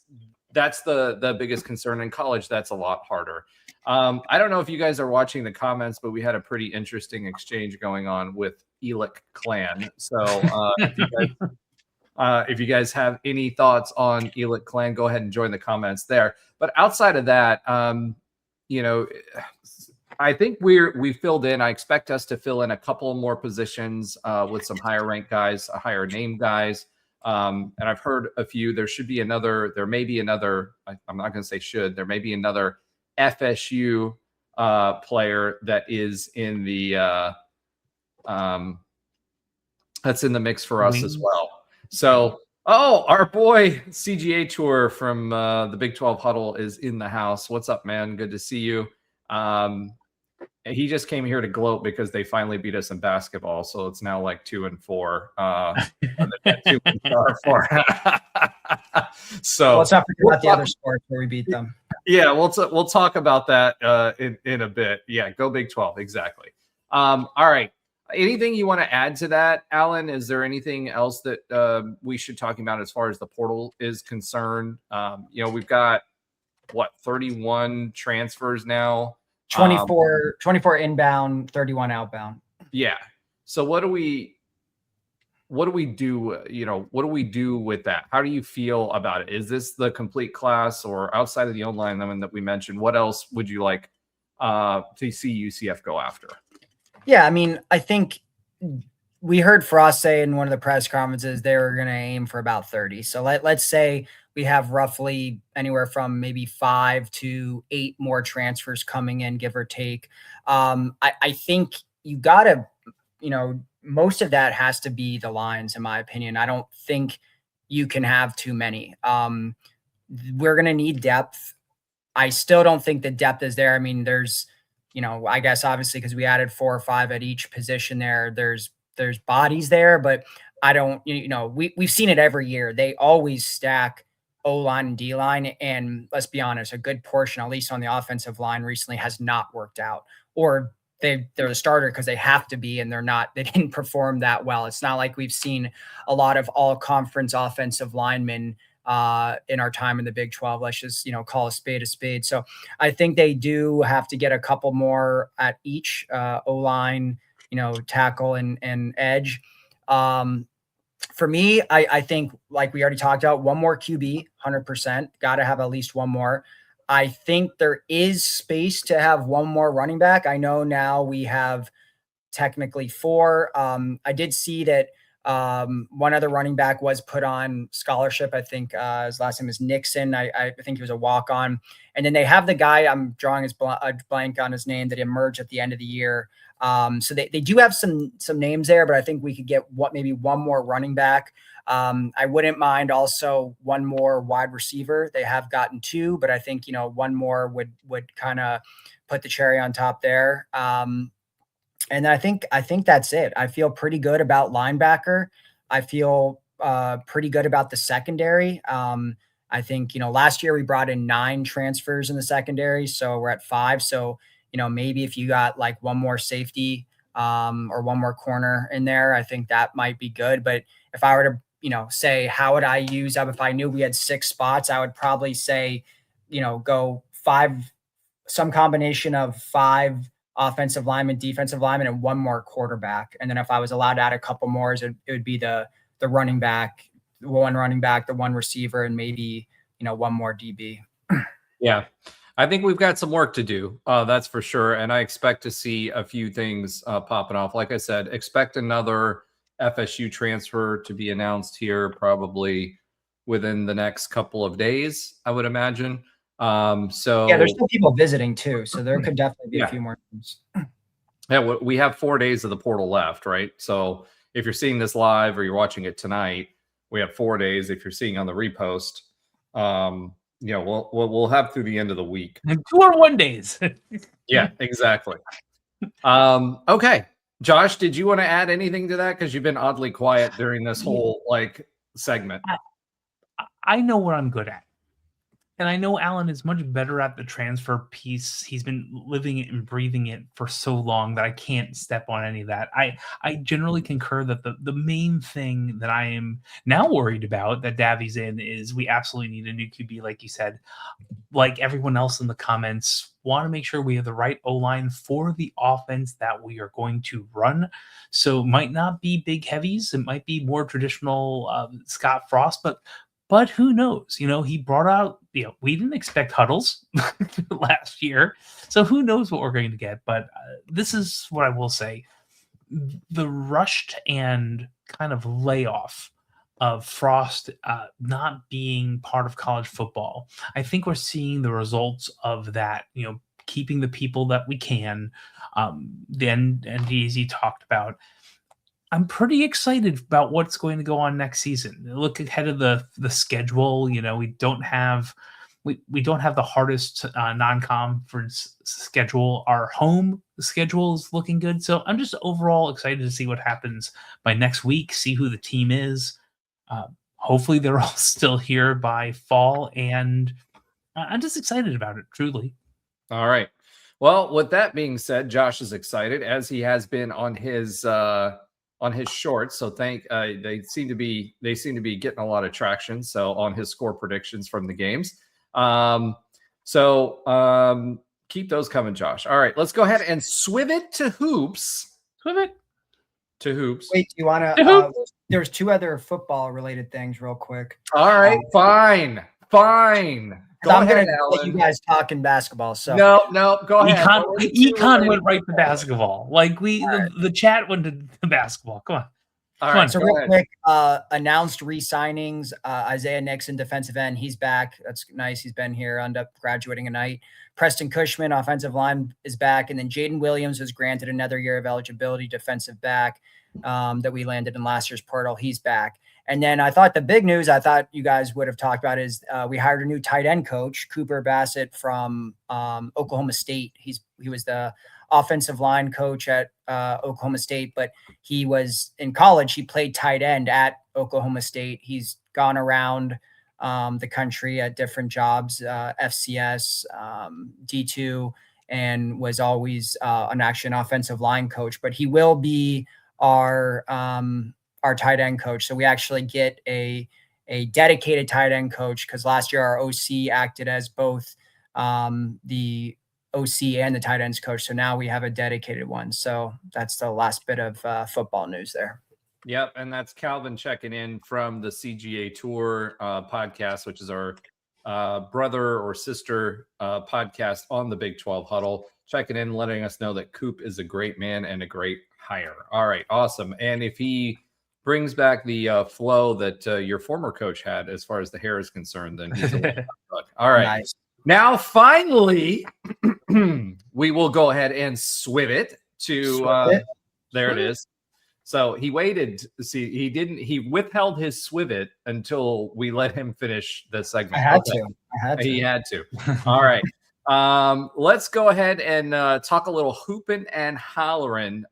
the biggest concern. In college, that's a lot harder. I don't know if you guys are watching the comments, but we had a pretty interesting exchange going on with Elick Clan. So if you guys have any thoughts on Elick Clan, go ahead and join the comments there. But outside of that, you know, I think we filled in. I expect us to fill in a couple more positions with some higher ranked guys, higher name guys. And I've heard a few. There may be another, I'm not going to say should, there may be another FSU player that is in the that's in the mix for us as well. So, our boy CGA Tour from the Big 12 Huddle is in the house. What's up, man? Good to see you. He just came here to gloat because they finally beat us in basketball. So it's now like 2-4. So let's not forget about the other sports where we beat them. Yeah, we'll talk about that in a bit. Yeah, go Big 12. Exactly. All right. Anything you want to add to that, Alan? Is there anything else that we should talk about as far as the portal is concerned? You know, we've got 31 transfers now. 24 inbound, 31 outbound. Yeah. So what do we do? You know, what do we do with that? How do you feel about it? Is this the complete class, or outside of the online that we mentioned? What else would you like to see UCF go after? Yeah, I mean, I think we heard Frost say in one of the press conferences they were going to aim for about 30. So let's say we have roughly anywhere from maybe 5 to 8 more transfers coming in, give or take. I think you got to, you know, most of that has to be the lines, in my opinion. I don't think you can have too many. We're going to need depth. I still don't think the depth is there. I mean, there's, you know, I guess obviously because we added 4 or 5 at each position there, there's bodies there, but I don't, you know, we've seen it every year. They always stack O-line and D-line. And let's be honest, a good portion, at least on the offensive line recently, has not worked out, or they're the starter because they have to be, and they didn't perform that well. It's not like we've seen a lot of all conference offensive linemen in our time in the Big 12. Let's just, you know, call a spade a spade. So I think they do have to get a couple more at each O-line, you know, tackle and edge. For me, I think, like we already talked about, one more QB, 100%. Got to have at least one more. I think there is space to have one more running back. I know now we have technically 4. I did see that one other running back was put on scholarship. I think his last name is Nixon. I think he was a walk-on. And then they have the guy, I'm drawing a blank on his name, that emerged at the end of the year. So they do have some names there, but I think we could get maybe one more running back. I wouldn't mind also one more wide receiver. They have gotten 2, but I think, you know, one more would kind of put the cherry on top there. And I think that's it. I feel pretty good about linebacker. I feel pretty good about the secondary. I think, you know, last year we brought in 9 transfers in the secondary, so we're at 5. So, maybe if you got like one more safety or one more corner in there, I think that might be good. But if I were to, say, how would I use up if I knew we had 6 spots, I would probably say, go 5, some combination of 5 offensive linemen, defensive linemen, and 1 more quarterback. And then if I was allowed to add a couple more, it would be the running back, the 1 running back, the 1 receiver, and maybe, 1 more DB. Yeah. I think we've got some work to do. That's for sure. And I expect to see a few things popping off. Like I said, expect another FSU transfer to be announced here probably within the next couple of days, I would imagine. So yeah, there's still people visiting too. So there could definitely be a few more things. Yeah, we have 4 days of the portal left, right? So if you're seeing this live or you're watching it tonight, we have 4 days. If you're seeing on the repost, we'll have through the end of the week. 2 or 1 days. Yeah, exactly. Okay. Josh, did you want to add anything to that? Because you've been oddly quiet during this whole segment. I know what I'm good at. And I know Alan is much better at the transfer piece. He's been living it and breathing it for so long that I can't step on any of that. I generally concur that the main thing that I am now worried about that Davi's in is we absolutely need a new QB, like you said. Like everyone else in the comments, want to make sure we have the right O-line for the offense that we are going to run. So it might not be big heavies. It might be more traditional Scott Frost, but who knows? He brought out, we didn't expect huddles last year. So who knows what we're going to get. But this is what I will say. The rushed and kind of layoff of Frost not being part of college football, I think we're seeing the results of that, keeping the people that we can. Then, and as he talked about, I'm pretty excited about what's going to go on next season. Look ahead of the schedule. We don't have the hardest non-conference schedule. Our home schedule is looking good. So I'm just overall excited to see what happens by next week, see who the team is. Hopefully they're all still here by fall. And I'm just excited about it, truly. All right. Well, with that being said, Josh is excited as he has been on his shorts. So they seem to be getting a lot of traction. So on his score predictions from the games. Keep those coming, Josh. All right, let's go ahead and swiv it to hoops. Swiv it to hoops. Wait, do you want to? There's 2 other football related things real quick. All right, fine. I'm going to let you guys talk in basketball. So no, go ahead. Econ went right to basketball. The chat went to basketball. Come on. All right. So real quick, announced re-signings. Isaiah Nixon, defensive end, he's back. That's nice. He's been here, ended up graduating tonight. Preston Cushman, offensive line, is back. And then Jaden Williams was granted another year of eligibility, defensive back, that we landed in last year's portal. He's back. And then I thought the big news I thought you guys would have talked about is we hired a new tight end coach, Cooper Bassett from Oklahoma State. He was the offensive line coach at Oklahoma State, but he was in college. He played tight end at Oklahoma State. He's gone around the country at different jobs, FCS, D2, and was always an offensive line coach. But he will be our tight end coach. So we actually get a dedicated tight end coach because last year our OC acted as both the OC and the tight ends coach. So now we have a dedicated one. So that's the last bit of football news there. Yep. And that's Calvin checking in from the CGA Tour podcast, which is our brother or sister podcast on the Big 12 Huddle, checking in, letting us know that Coop is a great man and a great hire. All right. Awesome. And if he brings back the flow that your former coach had as far as the hair is concerned, then he's a all right. Nice. Now, finally, we will go ahead and swiv it to there it is. So he waited to see. He withheld his swiv it until we let him finish the segment. I had to. He had to. All right. Let's go ahead and talk a little hooping and hollering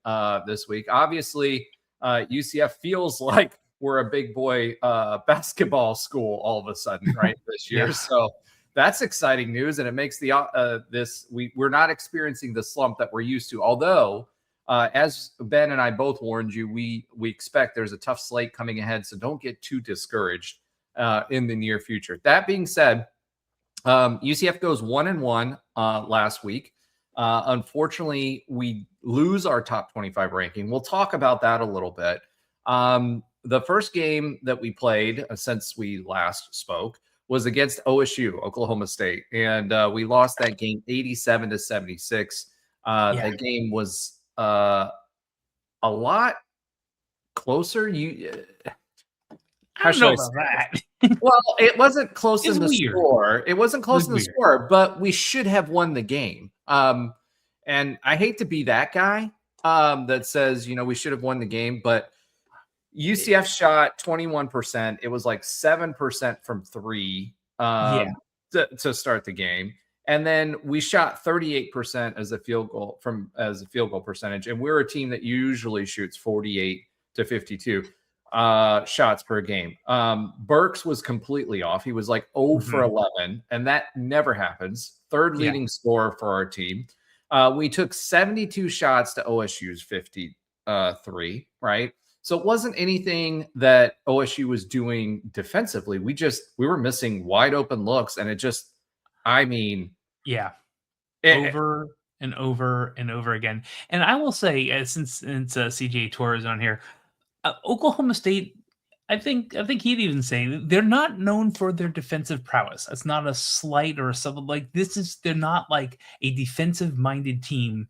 this week. Obviously, UCF feels like we're a big boy basketball school all of a sudden, right? This year. Yeah. So that's exciting news, and it makes the we're not experiencing the slump that we're used to. Although, as Ben and I both warned you, we expect there's a tough slate coming ahead, so don't get too discouraged in the near future. That being said, UCF goes 1-1 last week. Unfortunately, we lose our top 25 ranking. We'll talk about that a little bit. The first game that we played since we last spoke was against OSU, Oklahoma State, and we lost that game 87-76. The game was a lot closer. How should I say that? Well, it wasn't close in the weird. score. It wasn't close in the score, but we should have won the game. And I hate to be that guy that says, we should have won the game, but UCF shot 21%. It was like 7% from three to start the game. And then we shot 38% as a field goal percentage. And we're a team that usually shoots 48 to 52 shots per game. Burks was completely off. He was like 0 for 11, and that never happens. Third leading scorer for our team. We took 72 shots to OSU's 53, right? So it wasn't anything that OSU was doing defensively. We were missing wide open looks, and over and over and over again. And I will say, since CJ Torres on here, Oklahoma State, I think he'd even say they're not known for their defensive prowess. That's not a slight or something like this. They're not like a defensive minded team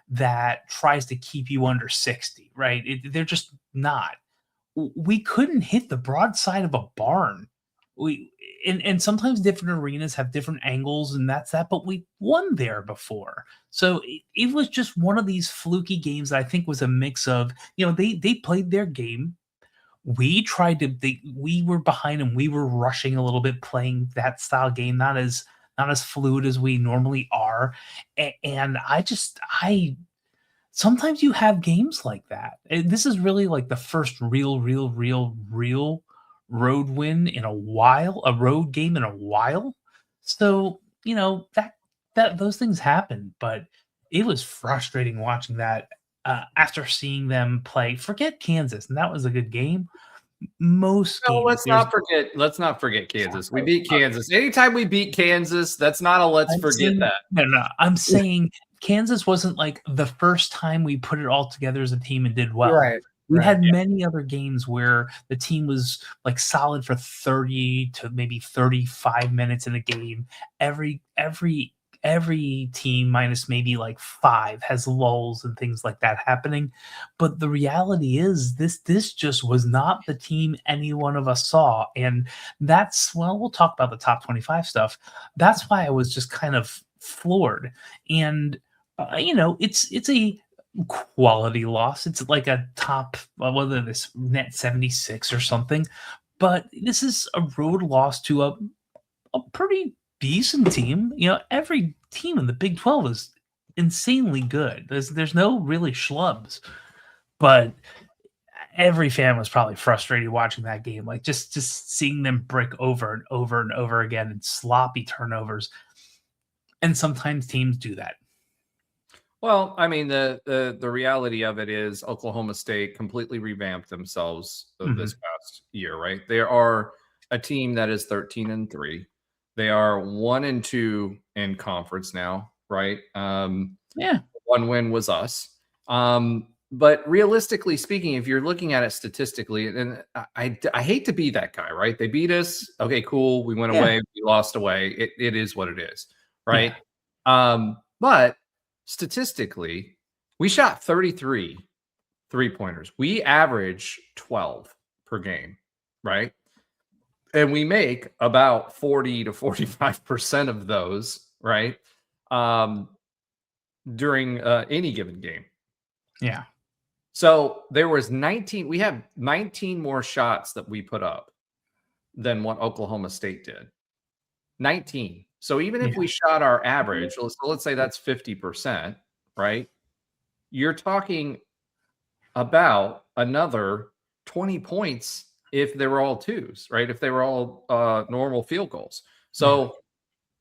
that tries to keep you under 60, right? They're just not. We couldn't hit the broadside of a barn. And sometimes different arenas have different angles, and that's that, but we won there before. So it was just one of these fluky games that I think was a mix of, they played their game. We were behind and we were rushing a little bit, playing that style game, not as fluid as we normally are. And sometimes you have games like that. And this is really like the first real road win in a while, a road game in a while. So, that those things happen, but it was frustrating watching that after seeing them play. Forget Kansas, and that was a good game. Let's not forget Kansas. We beat Kansas. Anytime we beat Kansas, that's not a let's forget that. No. I'm saying Kansas wasn't like the first time we put it all together as a team and did well. Right. We had many other games where the team was like solid for 30 to maybe 35 minutes in a game. Every team minus maybe like 5 has lulls and things like that happening. But the reality is this just was not the team any one of us saw. And we'll talk about the top 25 stuff. That's why I was just kind of floored. And, it's a quality loss. It's like a top, whether this net 76 or something, but this is a road loss to a pretty decent team. Every team in the Big 12 is insanely good. There's no really schlubs, but every fan was probably frustrated watching that game, like just seeing them brick over and over and over again and sloppy turnovers. And sometimes teams do that. Well, the reality of it is Oklahoma State completely revamped themselves this past year, right? They are a team that is 13-3. They are 1-2 in conference now, right? One win was us. But realistically speaking, if you're looking at it statistically, and I hate to be that guy, right? They beat us. Okay, cool. We went away. We lost away. It is what it is, right? Yeah. But statistically, we shot 33 3-pointers. We average 12 per game, right? And we make about 40 to 45% of those, right? During any given game. Yeah. So there was 19. We have 19 more shots that we put up than what Oklahoma State did. 19. So even if we shot our average, let's say that's 50%, right? You're talking about another 20 points if they were all twos, right? If they were all normal field goals. So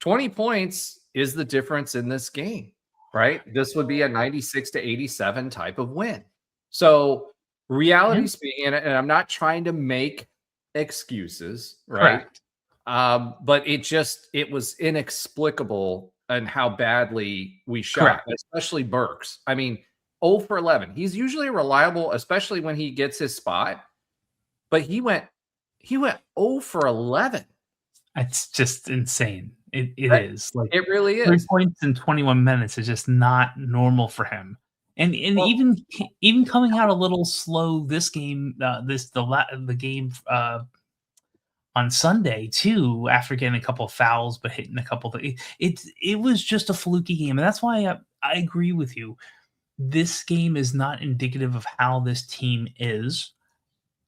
20 points is the difference in this game, right? This would be a 96-87 type of win. So reality speaking, and I'm not trying to make excuses, right? Correct. But it was inexplicable and how badly we shot, especially Burks. I mean, 0 for 11. He's usually reliable, especially when he gets his spot, but he went 0 for 11. It's just insane. It is. Like, it really is. 3 points in 21 minutes is just not normal for him. And even coming out a little slow this game, the game on Sunday too, after getting a couple of fouls but hitting a couple of it was just a fluky game, and that's why I agree with you. This game is not indicative of how this team is,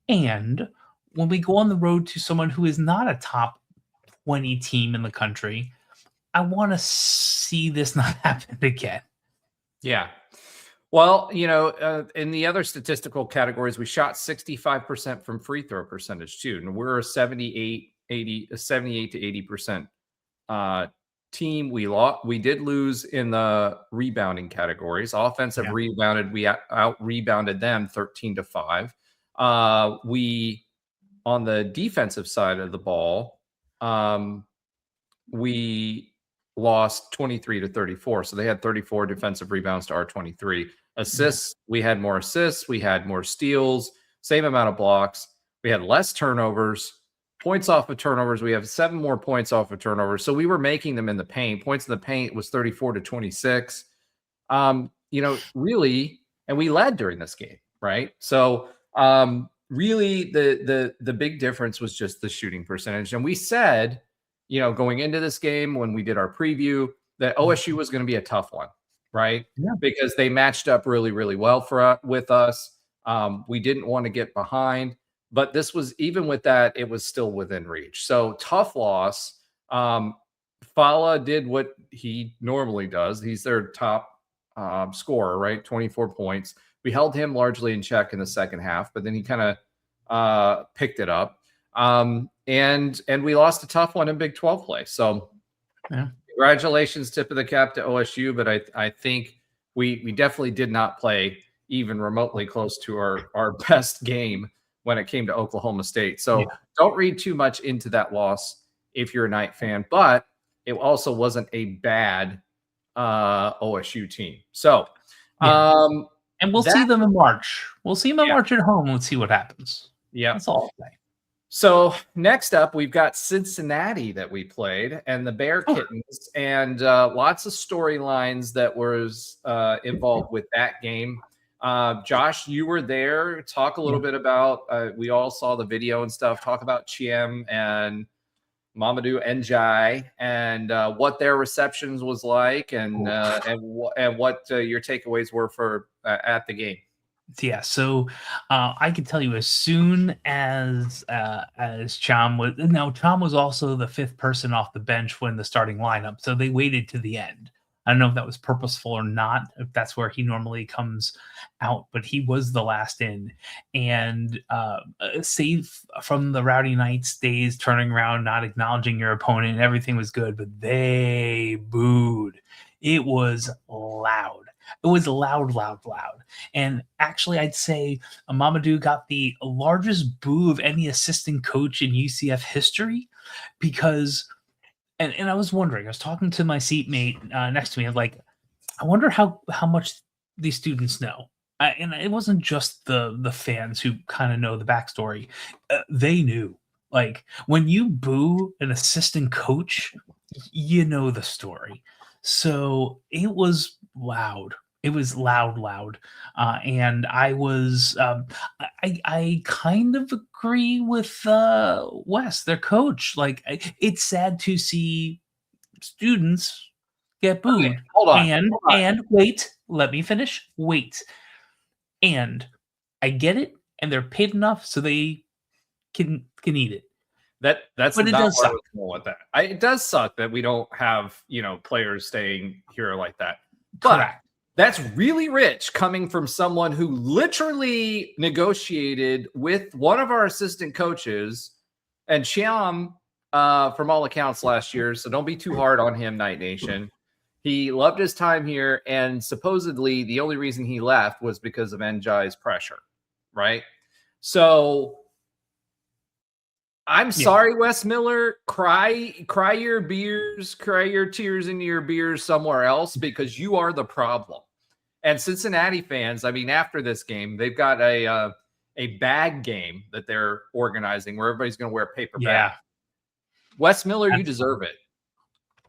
and when we go on the road to someone who is not a top 20 team in the country, I want to see this not happen again. Yeah. Well, in the other statistical categories, we shot 65% from free throw percentage too. And we're a 78 to 80% team. We did lose in the rebounding categories. Offensive rebounded, we out rebounded them 13-5. We, on the defensive side of the ball, we lost 23-34. So they had 34 defensive rebounds to our 23. Assists, we had more assists, we had more steals, same amount of blocks. We had less turnovers. Points off of turnovers, we have 7 more points off of turnovers. So we were making them in the paint. Points in the paint was 34-26. Really, and we led during this game, right? So really the big difference was just the shooting percentage. And we said, going into this game when we did our preview, that OSU was going to be a tough one, right? Yeah. Because they matched up really, really well with us. We didn't want to get behind, but this was, even with that, it was still within reach. So tough loss. Fala did what he normally does. He's their top scorer, right? 24 points. We held him largely in check in the second half, but then he kind of picked it up. And we lost a tough one in Big 12 play. So congratulations, tip of the cap to OSU. But I think we definitely did not play even remotely close to our best game when it came to Oklahoma State. So don't read too much into that loss if you're a Knight fan, but it also wasn't a bad OSU team. So, and we'll see them in March. We'll see them in March at home. We'll see what happens. Yeah. That's all I'll say. So next up, we've got Cincinnati that we played, and the Bear Kittens, and lots of storylines that was involved with that game. Josh, you were there. Talk a little bit about, we all saw the video and stuff. Talk about Thiam and Mamadou Ndiaye and what their receptions was like, and what your takeaways were for at the game. Yeah, so I can tell you, as soon as Thiam was, now Thiam was also the 5th person off the bench when the starting lineup, so they waited to the end. I don't know if that was purposeful or not, if that's where he normally comes out, but he was the last in. And save from the Rowdy Knights days, turning around, not acknowledging your opponent, everything was good, but they booed. It was loud. It was loud. And actually, I'd say Mamadou got the largest boo of any assistant coach in UCF history, because, and I was wondering, I was talking to my seatmate next to me, like, I wonder how much these students know. And it wasn't just the fans who kind of know the backstory. They knew. Like, when you boo an assistant coach, you know the story. So it was loud. It was loud. And I was, I kind of agree with Wes, their coach. Like, it's sad to see students get booed. Okay, hold on. And wait, let me finish. Wait. And I get it. And they're paid enough so they can eat it. That's but it does suck. With that. It does suck that we don't have, players staying here like that. But correct. That's really rich coming from someone who literally negotiated with one of our assistant coaches, and Thiam from all accounts last year, so don't be too hard on him, Night Nation. He loved his time here, and supposedly the only reason he left was because of NJ's pressure, right? So I'm sorry, Wes Miller. Cry your beers, cry your tears into your beers somewhere else, because you are the problem. And Cincinnati fans, I mean, after this game, they've got a bag game that they're organizing where everybody's going to wear paper bags. Wes Miller, you deserve it.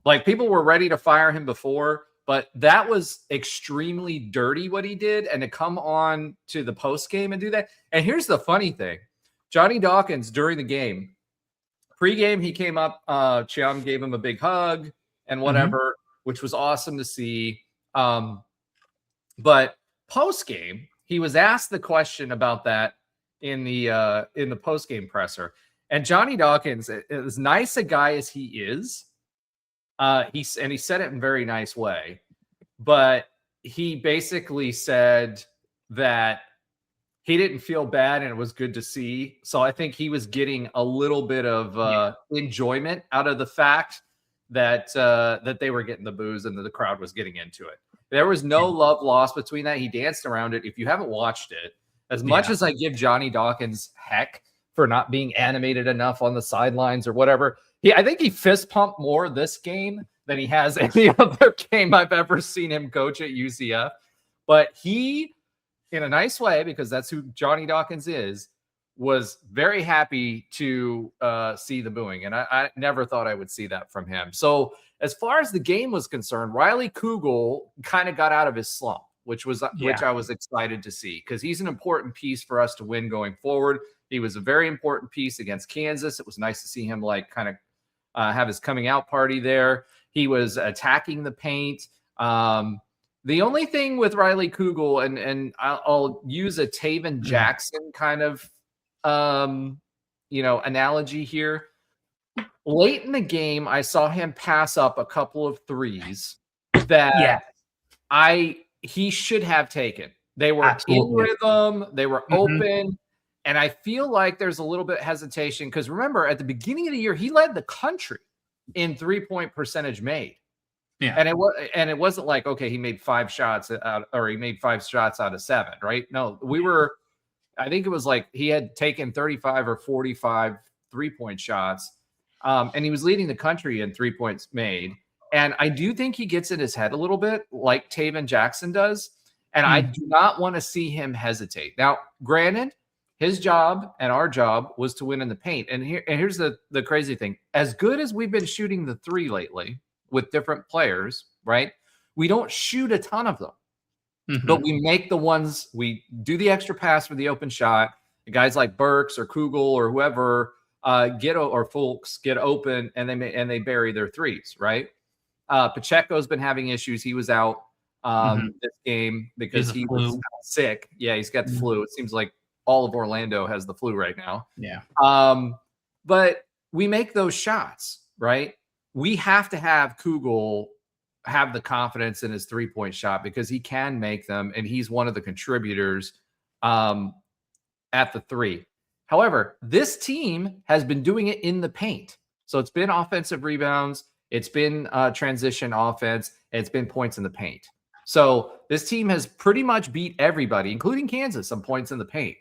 Like, people were ready to fire him before, but that was extremely dirty what he did. And to come on to the post game and do that. And here's the funny thing. Johnny Dawkins, during the game, pre-game, he came up, Chiam gave him a big hug and whatever, which was awesome to see. But post-game, he was asked the question about that in the post-game presser. And Johnny Dawkins, as nice a guy as he is, he said it in a very nice way, but he basically said that he didn't feel bad and it was good to see. So I think he was getting a little bit of enjoyment out of the fact that they were getting the boos and that the crowd was getting into it. There was no love lost between that. He danced around it. If you haven't watched it, as much as I give Johnny Dawkins heck for not being animated enough on the sidelines or whatever, I think he fist pumped more this game than he has any other game I've ever seen him coach at UCF. But he, in a nice way, because that's who Johnny Dawkins is, was very happy to see the booing. And I never thought I would see that from him. So as far as the game was concerned, Riley Kugel kind of got out of his slump, which I was excited to see, because he's an important piece for us to win going forward. He was a very important piece against Kansas. It was nice to see him have his coming out party there. He was attacking the paint. The only thing with Riley Kugel, and I'll use a Taven Jackson kind of analogy here. Late in the game, I saw him pass up a couple of threes that he should have taken. They were in rhythm, they were open, and I feel like there's a little bit of hesitation, because remember, at the beginning of the year, he led the country in 3-point percentage made. Yeah. And it wasn't like, okay, he made 5 shots out, or he made 5 shots out of 7, right? No, I think it was like he had taken 35 or 45 3-point shots. And he was leading the country in 3 points made. And I do think he gets in his head a little bit, like Taven Jackson does. And I do not want to see him hesitate. Now, granted, his job and our job was to win in the paint. And here's the crazy thing. As good as we've been shooting the 3 lately with different players, right? We don't shoot a ton of them. But we make the ones, we do the extra pass for the open shot. The guys like Burks or Kugel or whoever or Fulks get open, and they bury their 3s, right? Pacheco's been having issues. He was out this game because he was sick. Yeah, he's got the flu. It seems like all of Orlando has the flu right now. Yeah. But we make those shots, right? We have to have Kugel have the confidence in his 3-point shot, because he can make them, and he's one of the contributors at the 3. However, this team has been doing it in the paint. So it's been offensive rebounds, it's been transition offense, and it's been points in the paint. So this team has pretty much beat everybody, including Kansas, some points in the paint,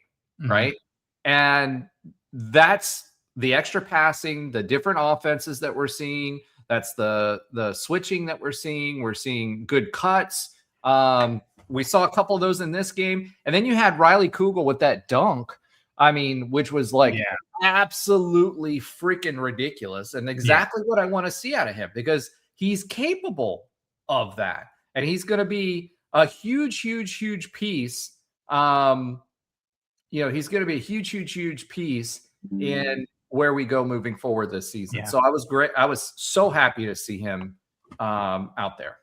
right? And that's the extra passing, the different offenses that we're seeing. That's the switching that we're seeing. We're seeing good cuts. We saw a couple of those in this game. And then you had Riley Kugel with that dunk, which was absolutely freaking ridiculous, and exactly what I want to see out of him, because he's capable of that. And he's going to be a huge, huge, huge piece. He's going to be a huge, huge, huge piece in where we go moving forward this season. So I was great. I was so happy to see him out there.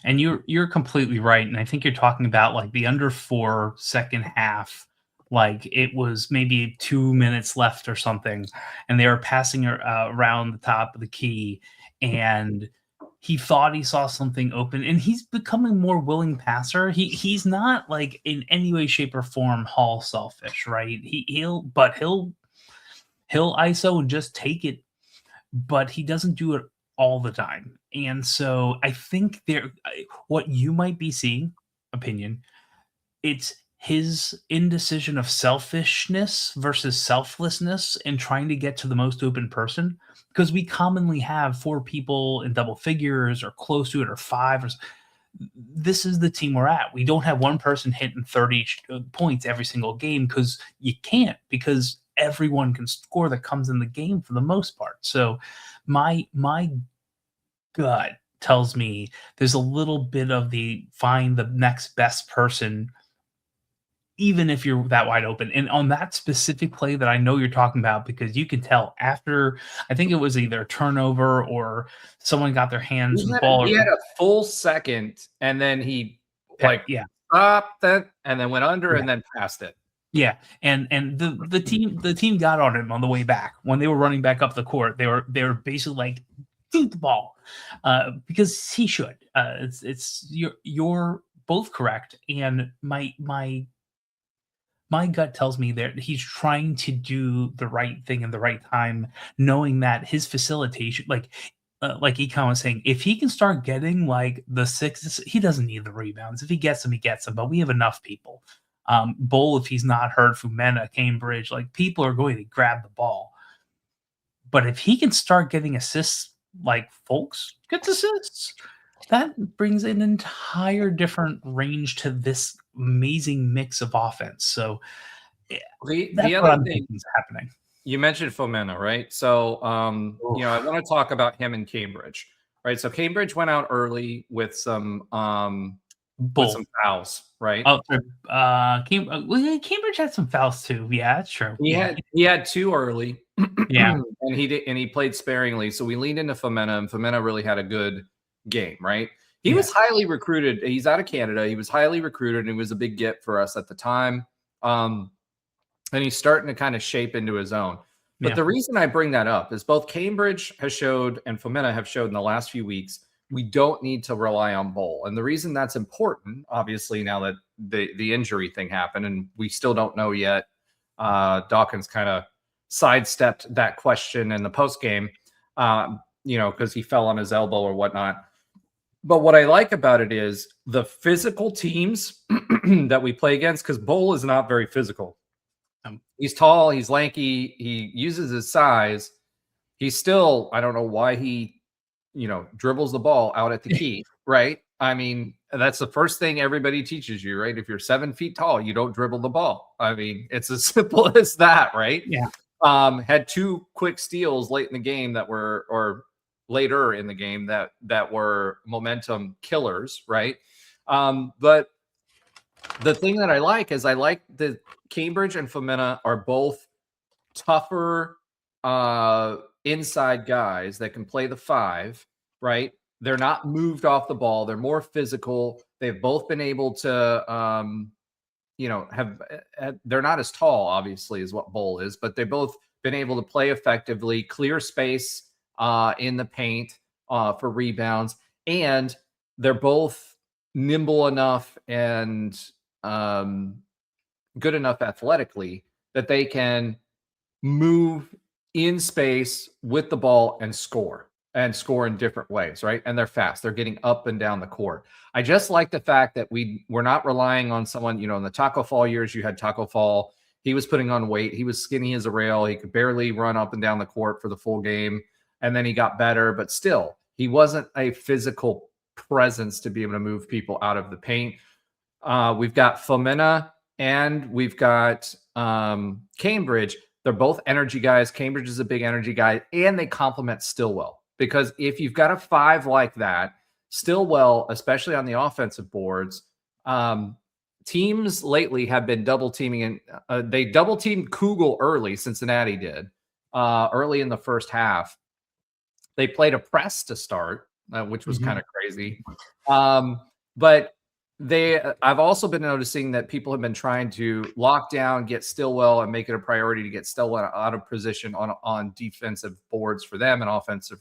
And you're completely right. And I think you're talking about like the under 4 second half. Like it was maybe 2 minutes left or something, and they were passing around the top of the key, and he thought he saw something open, and he's becoming more willing passer. He's not like in any way, shape, or form Hall selfish, right? He'll ISO and just take it. but he doesn't do it all the time. And so I think what you might be seeing, opinion, it's his indecision of selfishness versus selflessness and trying to get to the most open person. Because we commonly have 4 people in double figures or close to it, or 5 or this is the team we're at. We don't have one person hitting 30 points every single game, because you can't, because everyone can score that comes in the game for the most part. So my gut tells me there's a little bit of the find the next best person, even if you're that wide open. And on that specific play that I know you're talking about, because you can tell after, I think it was either a turnover or someone got their hands on the ball. He had a full second, and then he stopped it, and then went under, and then passed it. Yeah, and the team got on him on the way back when they were running back up the court. They were basically like, shoot the ball, because he should. You're both correct, and my gut tells me that he's trying to do the right thing in the right time, knowing that his facilitation, like Econ was saying, if he can start getting like the 6, he doesn't need the rebounds. If he gets them, he gets them. But we have enough people. Bull, if he's not hurt, Fumena, Cambridge, like people are going to grab the ball. But if he can start getting assists, like Folks gets assists, that brings an entire different range to this amazing mix of offense. So the other thing is happening. You mentioned Fomena, right? So, I want to talk about him in Cambridge, right? So Cambridge went out early with some fouls, right? Oh, Cambridge had some fouls too. Yeah, that's true. He had 2 early. Yeah, and he played sparingly. So we leaned into Fomena, and Fomena really had a good game, right? He was highly recruited. He's out of Canada. He was highly recruited, and he was a big get for us at the time. And he's starting to kind of shape into his own. But the reason I bring that up is both Cambridge has showed and Fomena have showed in the last few weeks we don't need to rely on Bull. And the reason that's important, obviously, now that the injury thing happened, and we still don't know yet, Dawkins kind of sidestepped that question in the post game, because he fell on his elbow or whatnot. But what I like about it is the physical teams that we play against, because Bull is not very physical. He's tall, he's lanky, he uses his size. He's still, I don't know why he, dribbles the ball out at the key, right? I mean, that's the first thing everybody teaches you, right? If you're 7 feet tall, you don't dribble the ball. I mean, it's as simple as that, right? Yeah. Had 2 quick steals late in the game or later in the game that were momentum killers, right? But the thing that I like is that Cambridge and Fomena are both tougher inside guys that can play the 5, right? They're not moved off the ball. They're more physical. They've both been able to, they're not as tall, obviously, as what Bull is, but they've both been able to play effectively, clear space in the paint for rebounds, and they're both nimble enough and good enough athletically that they can move in space with the ball and score in different ways, right? And they're fast. They're getting up and down the court. I just like the fact that we're not relying on someone, in the Taco Fall years, you had Taco Fall. He was putting on weight. He was skinny as a rail. He could barely run up and down the court for the full game. And then he got better, but still, he wasn't a physical presence to be able to move people out of the paint. We've got Fomena and we've got Cambridge. They're both energy guys. Cambridge is a big energy guy, and they complement Stillwell. Because if you've got a 5 like that, Stillwell, especially on the offensive boards, teams lately have been double teaming, and they double teamed Kugel early. Cincinnati did early in the first half. They played a press to start, which was kind of crazy. But I've also been noticing that people have been trying to lock down, get Stillwell, and make it a priority to get Stillwell out of position on defensive boards for them and offensive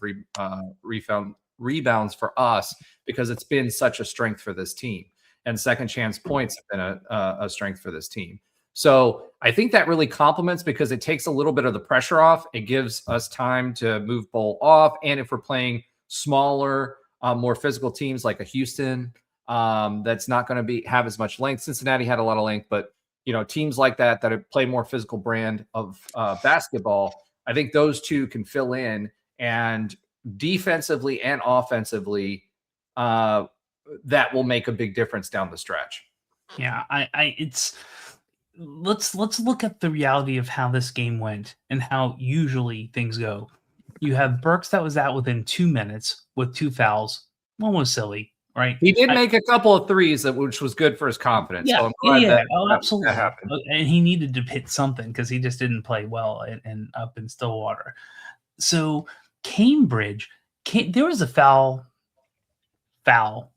rebounds for us, because it's been such a strength for this team. And second chance points have been a strength for this team. So I think that really complements because it takes a little bit of the pressure off. It gives us time to move Bull off. And if we're playing smaller, more physical teams like a Houston, that's not going to have as much length. Cincinnati had a lot of length, but teams like that play more physical brand of basketball, I think those two can fill in, and defensively and offensively, that will make a big difference down the stretch. Yeah, let's look at the reality of how this game went and how usually things go. You have Burks that was out within 2 minutes with 2 fouls. One was silly, right? He did make a couple of threes, which was good for his confidence. Yeah, so I'm glad absolutely. That happened. And he needed to hit something because he just didn't play well and up in Stillwater. So Cambridge, there was a foul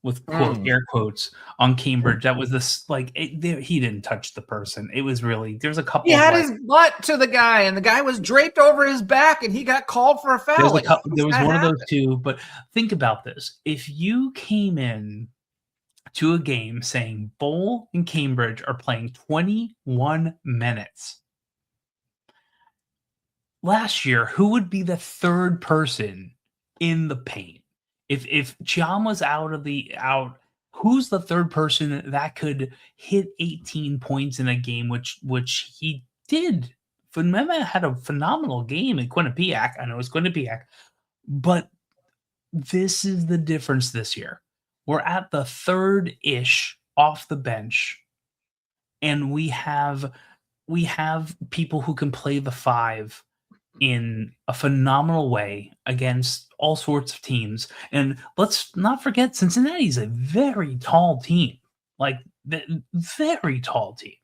with air quotes on Cambridge. That was this he didn't touch the person. It was really, there's a couple. He had his butt to the guy, and the guy was draped over his back, and he got called for a foul. There was one of those two. But think about this: if you came in to a game saying Bull and Cambridge are playing 21 minutes last year, who would be the third person in the paint? If Thiam was out, who's the third person that could hit 18 points in a game, which he did? Mema had a phenomenal game in Quinnipiac. I know it's Quinnipiac, but this is the difference this year. We're at the third-ish off the bench, and we have people who can play the 5 in a phenomenal way against all sorts of teams. And let's not forget, Cincinnati's a very tall team, very tall team.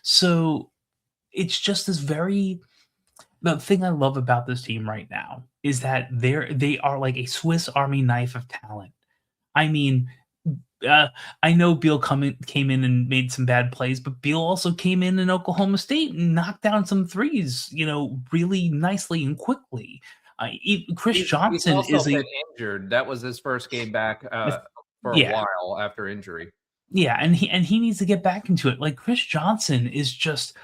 So it's just the thing I love about this team right now is that they are like a Swiss Army knife of talent. I mean, I know Beal came in and made some bad plays, but Beal also came in Oklahoma State and knocked down some threes, really nicely and quickly. Chris Johnson is injured. That was his first game back for a while after injury. Yeah, and he needs to get back into it. Like Chris Johnson is just.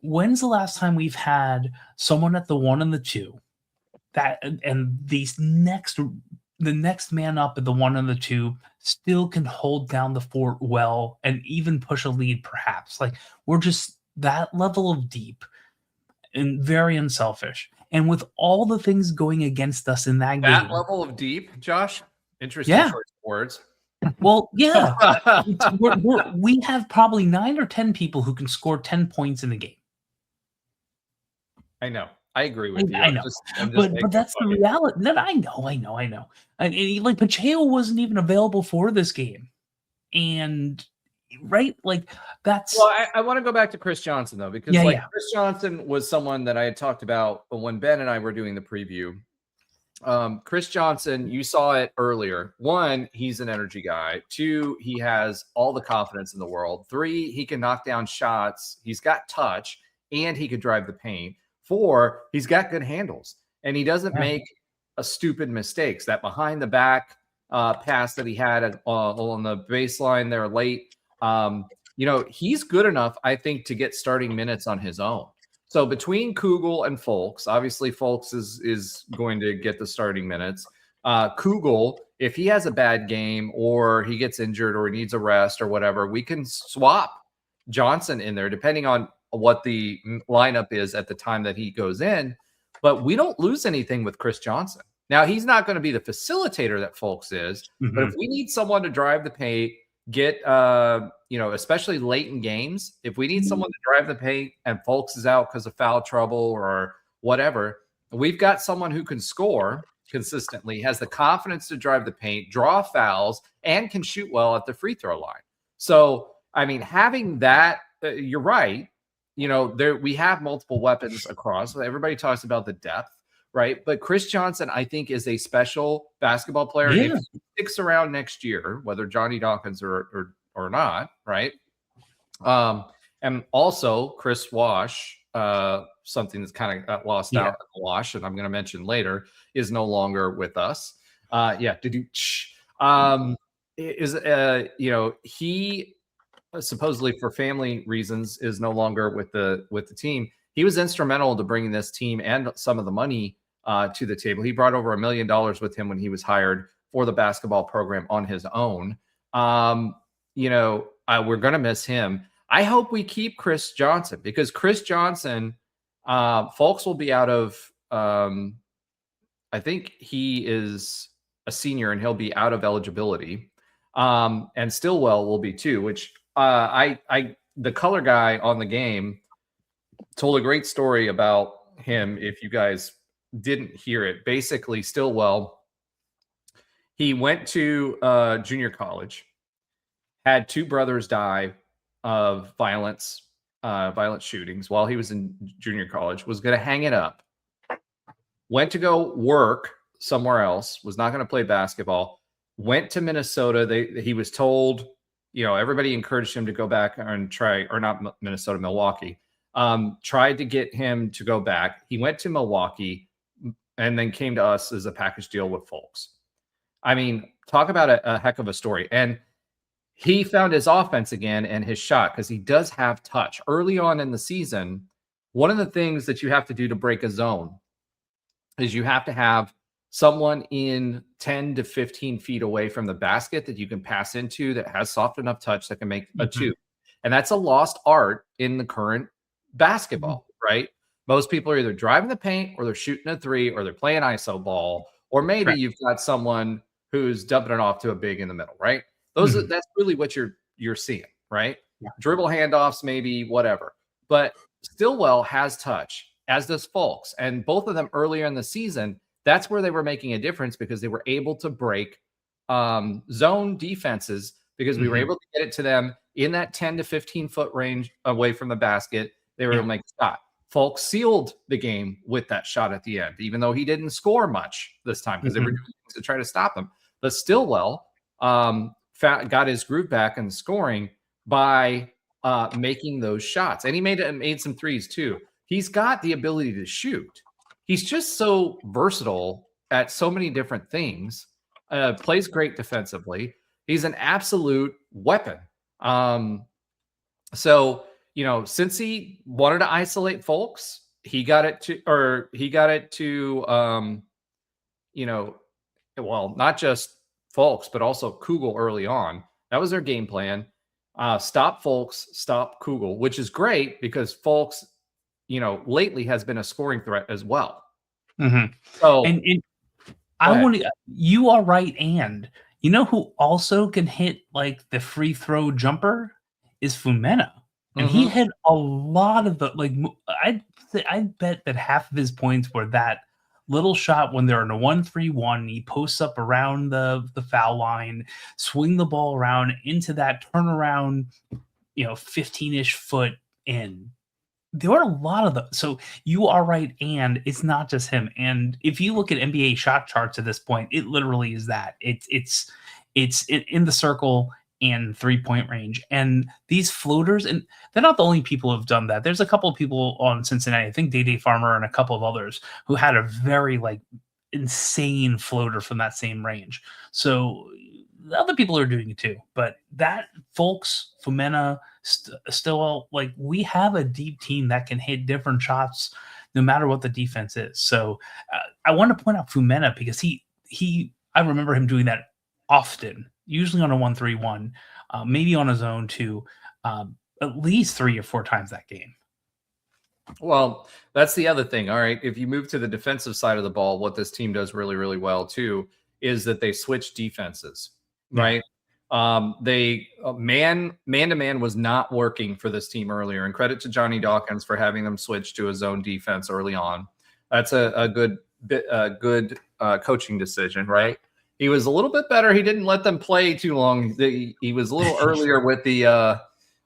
When's the last time we've had someone at the 1 and the 2 and the next man up at the 1 and the 2 still can hold down the fort well and even push a lead, perhaps? Like, we're just that level of deep and very unselfish. And with all the things going against us in that game. That level of deep, Josh? Interesting choice of words. Well, yeah. We have probably 9 or 10 people who can score 10 points in a game. I know. I agree with you. I know. But that's the reality. No, I know. And like Pacheco wasn't even available for this game. And right, like that's. Well, I want to go back to Chris Johnson though, because Chris Johnson was someone that I had talked about when Ben and I were doing the preview. Chris Johnson, you saw it earlier. 1, he's an energy guy. 2, he has all the confidence in the world. 3, he can knock down shots. He's got touch, and he could drive the paint. 4, he's got good handles, and he doesn't make a stupid mistakes. That behind the back pass that he had on the baseline there late, he's good enough, I think, to get starting minutes on his own. So between Kugel and Fulks, obviously Fulks is going to get the starting minutes. Kugel, if he has a bad game or he gets injured or he needs a rest or whatever, we can swap Johnson in there depending on what the lineup is at the time that he goes in. But we don't lose anything with Chris Johnson. Now, he's not going to be the facilitator that Fulks is, but if we need someone to drive the paint, get especially late in games, if we need someone to drive the paint and Fulks is out because of foul trouble or whatever, we've got someone who can score consistently, has the confidence to drive the paint, draw fouls, and can shoot well at the free throw line. So, I mean, having that, you're right. We have multiple weapons across. Everybody talks about the depth, right? But Chris Johnson, I think, is a special basketball player. Yeah. If he sticks around next year, whether Johnny Dawkins or not, right? And also Chris Wash, something that's kind of got lost out in the wash, and I'm going to mention later, is no longer with us. He supposedly for family reasons, is no longer with the team. He was instrumental to bringing this team and some of the money to the table. He brought over $1 million with him when he was hired for the basketball program on his own. We're going to miss him. I hope we keep Chris Johnson, because Chris Johnson, Folks will be out of, I think he is a senior and he'll be out of eligibility. And Stillwell will be too, which the color guy on the game told a great story about him. If you guys didn't hear it, basically Stillwell, he went to junior college, had two brothers die of violent shootings while he was in junior college, was going to hang it up, went to go work somewhere else, was not going to play basketball, went to Minnesota. He was told, everybody encouraged him to go back and try, or not Minnesota, Milwaukee, tried to get him to go back. He went to Milwaukee and then came to us as a package deal with Folks. I mean, talk about a heck of a story. And he found his offense again and his shot, because he does have touch. Early on in the season, one of the things that you have to do to break a zone is you have to have someone in 10 to 15 feet away from the basket that you can pass into, that has soft enough touch that can make a two. And that's a lost art in the current basketball, right? Most people are either driving the paint, or they're shooting a three, or they're playing ISO ball, or maybe you've got someone who's dumping it off to a big in the middle, right? That's really what you're seeing, right? Yeah. Dribble handoffs, maybe, whatever. But Stillwell has touch, as does Folks. And both of them earlier in the season, that's where they were making a difference, because they were able to break zone defenses, because we were able to get it to them in that 10 to 15 foot range away from the basket. They were able to make a shot. Folks sealed the game with that shot at the end, even though he didn't score much this time, because they were doing things to try to stop him. But Stillwell got his groove back in scoring by making those shots. And he made some threes too. He's got the ability to shoot. He's just so versatile at so many different things. Plays great defensively. He's an absolute weapon. So, since he wanted to isolate Folks, he got it to, not just Folks, but also Kugel early on. That was their game plan. Stop Folks, stop Kugel, which is great, because Folks, lately has been a scoring threat as well. So, and I want to, you are right. And who also can hit like the free throw jumper is Fumena. And he hit a lot of the, I bet that half of his points were that little shot when they're in a 1-3-1. He posts up around the foul line, swing the ball around into that turnaround, 15-ish foot in. There were a lot of those. So you are right. And it's not just him. And if you look at NBA shot charts at this point, it literally is that. It's in the circle and 3-point range. And these floaters, and they're not the only people who have done that. There's a couple of people on Cincinnati, I think Day Farmer and a couple of others, who had a very insane floater from that same range. So other people are doing it too. But that Folks, Fumena, still we have a deep team that can hit different shots no matter what the defense is. So I want to point out Fumena, because I remember him doing that often, usually on a 1-3-1, maybe on his own too, at least 3 or 4 times that game. Well, that's the other thing. All right. If you move to the defensive side of the ball, what this team does really, really well too, is that they switch defenses, right? They man-to-man was not working for this team earlier, and credit to Johnny Dawkins for having them switch to a zone defense early on. That's a good coaching decision, right? He was a little bit better. He didn't let them play too long. He was a little earlier with the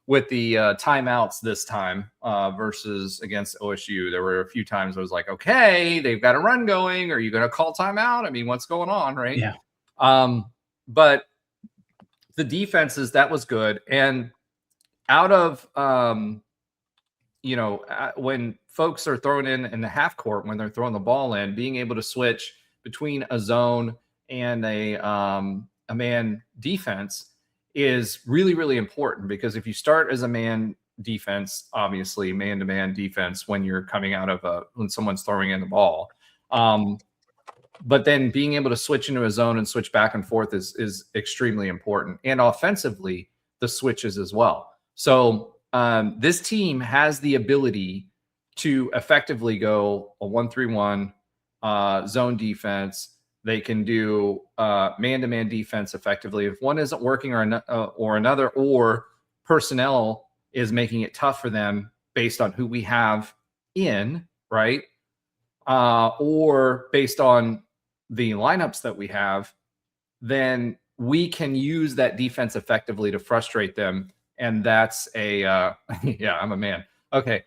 timeouts this time versus against OSU. There were a few times I was like, okay, they've got a run going. Are you going to call timeout? I mean, what's going on, right? Yeah. But the defenses, that was good. And out of, when folks are thrown in the half court, when they're throwing the ball in, being able to switch between a zone and a man defense is really, really important, because if you start as a man defense, obviously man-to-man defense when you're coming out of when someone's throwing in the ball, but then being able to switch into a zone and switch back and forth is extremely important. And offensively, the switches as well. So this team has the ability to effectively go a 1-3-1 zone defense. They can do man-to-man defense effectively. If one isn't working or another, or personnel is making it tough for them based on who we have in, right? Or based on the lineups that we have, then we can use that defense effectively to frustrate them. And that's yeah, I'm a man. Okay.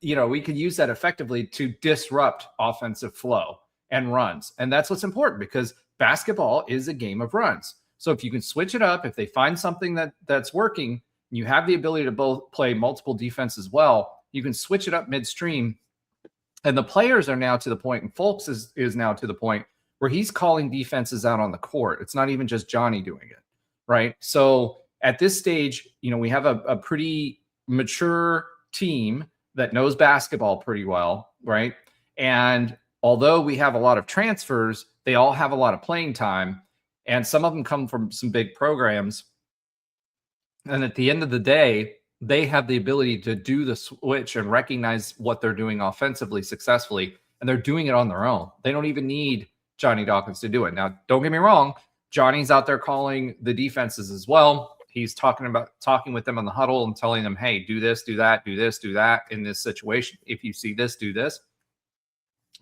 We could use that effectively to disrupt offensive flow and runs. And that's what's important, because basketball is a game of runs. So if you can switch it up, if they find something that's working, you have the ability to both play multiple defense as well, you can switch it up midstream. And the players are now to the point, and Folks is now to the point where he's calling defenses out on the court. It's not even just Johnny doing it, right? So at this stage, we have a pretty mature team that knows basketball pretty well, right? And although we have a lot of transfers, they all have a lot of playing time, and some of them come from some big programs. And at the end of the day, they have the ability to do the switch and recognize what they're doing offensively successfully, and they're doing it on their own. They don't even need Johnny Dawkins to do it. Now, don't get me wrong, Johnny's out there calling the defenses as well. He's talking with them on the huddle and telling them, hey, do this, do that, do this, do that in this situation. If you see this, do this.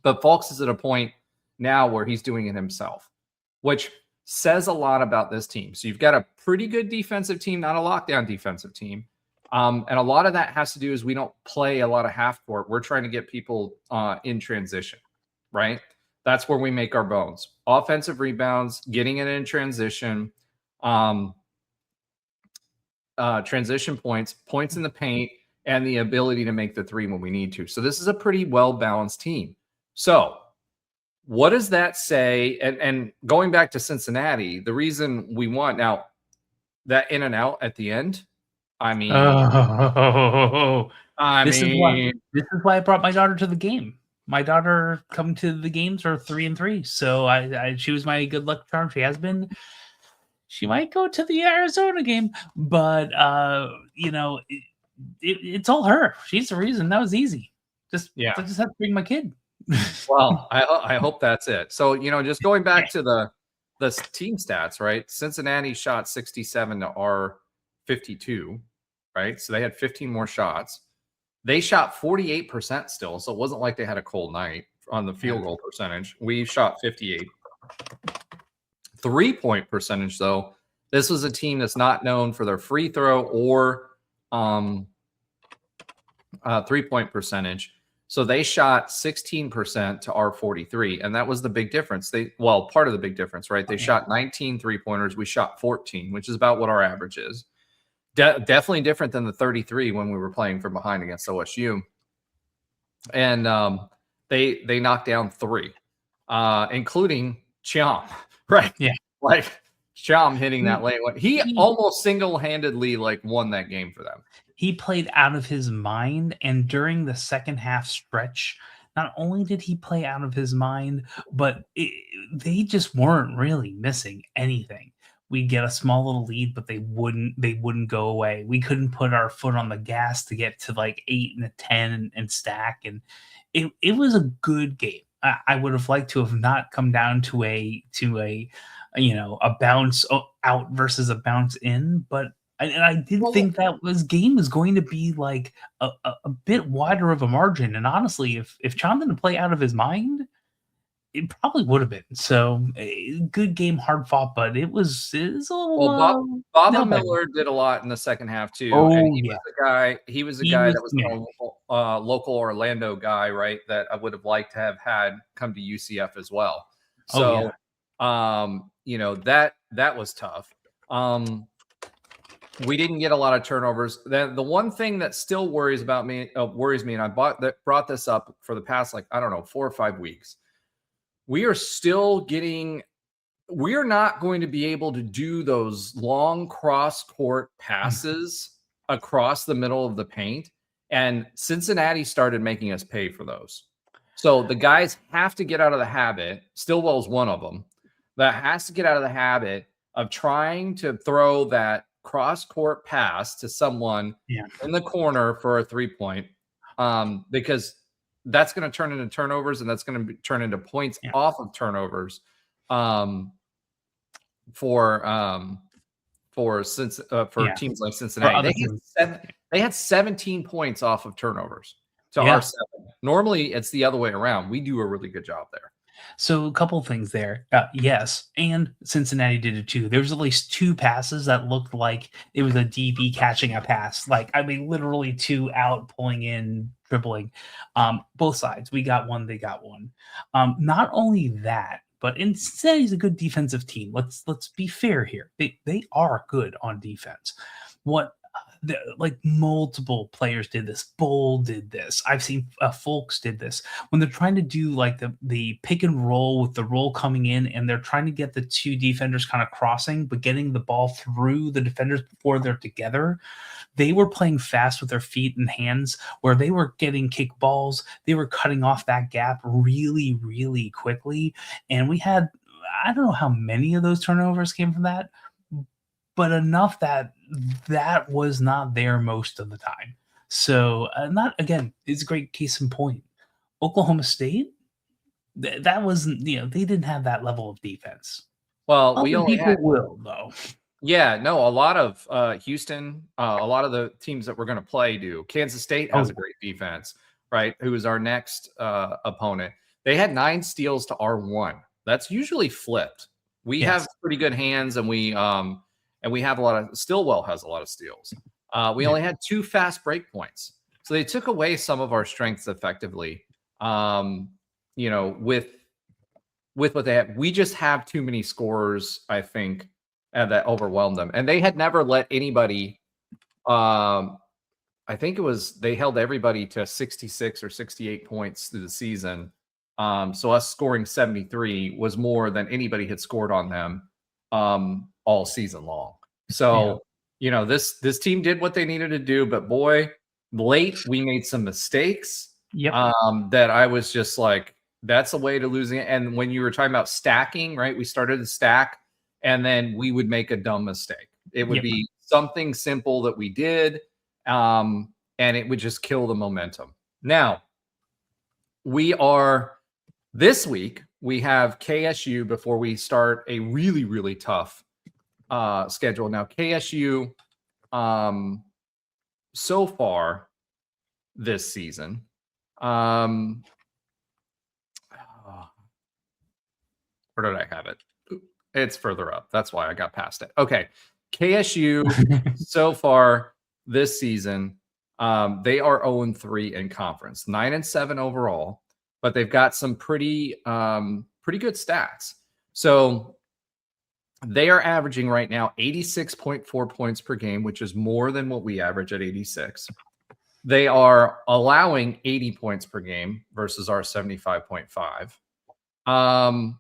But Folks is at a point now where he's doing it himself, which says a lot about this team. So you've got a pretty good defensive team, not a lockdown defensive team. And a lot of that has to do is we don't play a lot of half court. We're trying to get people in transition, right? That's where we make our bones. Offensive rebounds, getting it in transition, transition points in the paint, and the ability to make the three when we need to. So this is a pretty well-balanced team. So what does that say? And going back to Cincinnati, the reason we want now that in and out at the end, this is why I brought my daughter to the game. My daughter come to the games are 3-3. So she was my good luck charm. She has been. She might go to the Arizona game, but it's all her. She's the reason. That was easy. I just have to bring my kid. Well, I hope that's it. So just going back to the team stats, right? Cincinnati shot 67 to our 52, right? So they had 15 more shots. They shot 48% still, so it wasn't like they had a cold night on the field goal percentage. We shot 58. 3-point percentage, though, this was a team that's not known for their free throw or 3-point percentage. So they shot 16% to our 43, and that was the big difference. Part of the big difference, right? They shot 19 3-pointers. We shot 14, which is about what our average is. Definitely different than the 33 when we were playing from behind against OSU. And they knocked down 3, including Thiam, right? Yeah. Like Thiam hitting that late one. He almost single-handedly won that game for them. He played out of his mind, and during the second half stretch, not only did he play out of his mind, but they just weren't really missing anything. We'd get a small little lead, but they wouldn't go away. We couldn't put our foot on the gas to get to 8 and 10 and stack. And it was a good game. I would have liked to have not come down to a bounce out versus a bounce in, but I did think that game was going to be a bit wider of a margin. And honestly, if Chom didn't play out of his mind, it probably would have been. So good game, hard fought, but it was a little. Bob Miller did a lot in the second half too. And he was a guy that was a local Orlando guy, right? That I would have liked to have had come to UCF as well. So, that was tough. We didn't get a lot of turnovers. The one thing that still worries me, and I brought this up for the past 4 or 5 weeks. We are still getting we're not going to be able to do those long cross-court passes across the middle of the paint. And Cincinnati started making us pay for those. So the guys have to get out of the habit. Stillwell's one of them that has to get out of the habit of trying to throw that cross-court pass to someone in the corner for a 3-point, because that's going to turn into turnovers, and that's going to turn into points off of turnovers for teams like Cincinnati. They had 17 points off of turnovers to our 7. Normally, it's the other way around. We do a really good job there. So a couple things there. Yes, and Cincinnati did it too. There was at least 2 passes that looked like it was a DB catching a pass. Like, I mean, literally 2 out, pulling in, dribbling. Both sides. We got one, they got one. Not only that, but Cincinnati's a good defensive team. Let's be fair here. They are good on defense. Like multiple players did this. Bull did this. I've seen Folks did this. When they're trying to do like the pick and roll with the roll coming in, and they're trying to get the 2 defenders kind of crossing, but getting the ball through the defenders before they're together. They were playing fast with their feet and hands, where they were getting kick balls. They were cutting off that gap really, really quickly. And we had, I don't know how many of those turnovers came from that, but enough that was not there most of the time. So it's a great case in point. Oklahoma State, that wasn't, they didn't have that level of defense. Well, we only will though. Yeah, no, a lot of Houston, a lot of the teams that we're going to play do. Kansas State has a great defense, right? Who is our next opponent? They had 9 steals to our 1. That's usually flipped. We have pretty good hands, and we have a lot of. Stillwell has a lot of steals. We only had 2 fast break points, so they took away some of our strengths effectively. With what they have, we just have too many scorers, I think. That overwhelmed them, and they had never let anybody. I think they held everybody to 66 or 68 points through the season. So us scoring 73 was more than anybody had scored on them all season long. So this team did what they needed to do, but boy, late we made some mistakes. That I was just like, that's a way to losing it. And when you were talking about stacking, right? We started to stack. And then we would make a dumb mistake. It would be something simple that we did, and it would just kill the momentum. Now, this week, we have KSU before we start a really, really tough schedule. Now, KSU, so far this season, where did I have it? It's further up. That's why I got past it. Okay. KSU so far this season, they are 0-3 in conference, 9-7 overall, but they've got some pretty good stats. So they are averaging right now 86.4 points per game, which is more than what we average at 86. They are allowing 80 points per game versus our 75.5.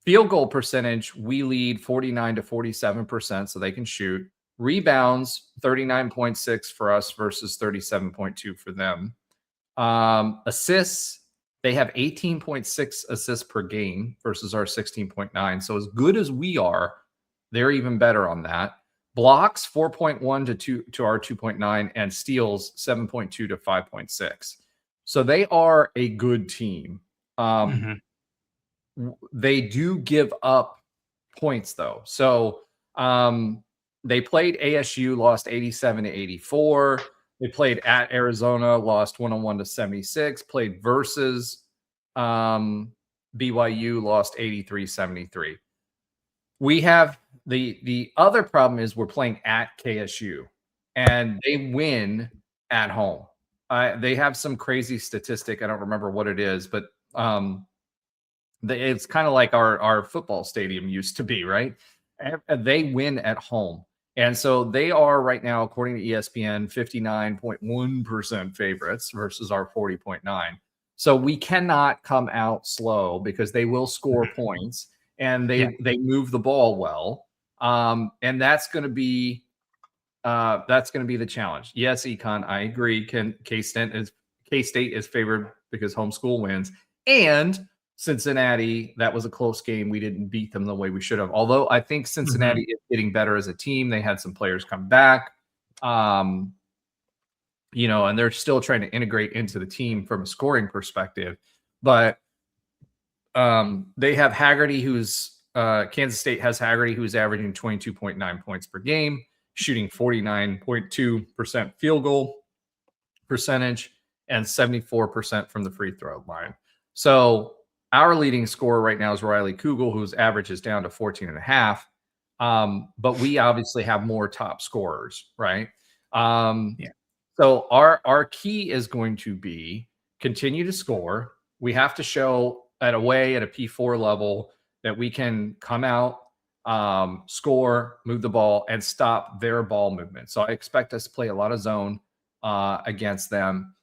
Field goal percentage, we lead 49 to 47%, so they can shoot. Rebounds, 39.6 for us versus 37.2 for them. Assists, they have 18.6 assists per game versus our 16.9. So as good as we are, they're even better on that. Blocks, 4.1 to our 2.9, and steals, 7.2 to 5.6. So they are a good team. They do give up points though. So they played ASU, lost 87 to 84. They played at Arizona, lost 101 to 76. Played versus BYU, lost 83-73. We have the other problem is we're playing at KSU, and they win at home. They have some crazy statistic. I don't remember what it is, but it's kind of like our football stadium used to be, right? They win at home. And so they are right now, according to ESPN, 59.1% favorites versus our 40.9. So we cannot come out slow because they will score points. and they move the ball well. And that's going to be the challenge. Yes, Econ, I agree. K-State is favored because homeschool wins, and Cincinnati, that was a close game. We didn't beat them the way we should have. Although I think Cincinnati is getting better as a team. They had some players come back, and they're still trying to integrate into the team from a scoring perspective. But they have Haggerty, Kansas State has Haggerty, who's averaging 22.9 points per game, shooting 49.2% field goal percentage and 74% from the free throw line. So our leading scorer right now is Riley Kugel, whose average is down to 14.5. But we obviously have more top scorers, right? So our key is going to be continue to score. We have to show at a P4 level that we can come out, score, move the ball, and stop their ball movement. So I expect us to play a lot of zone against them.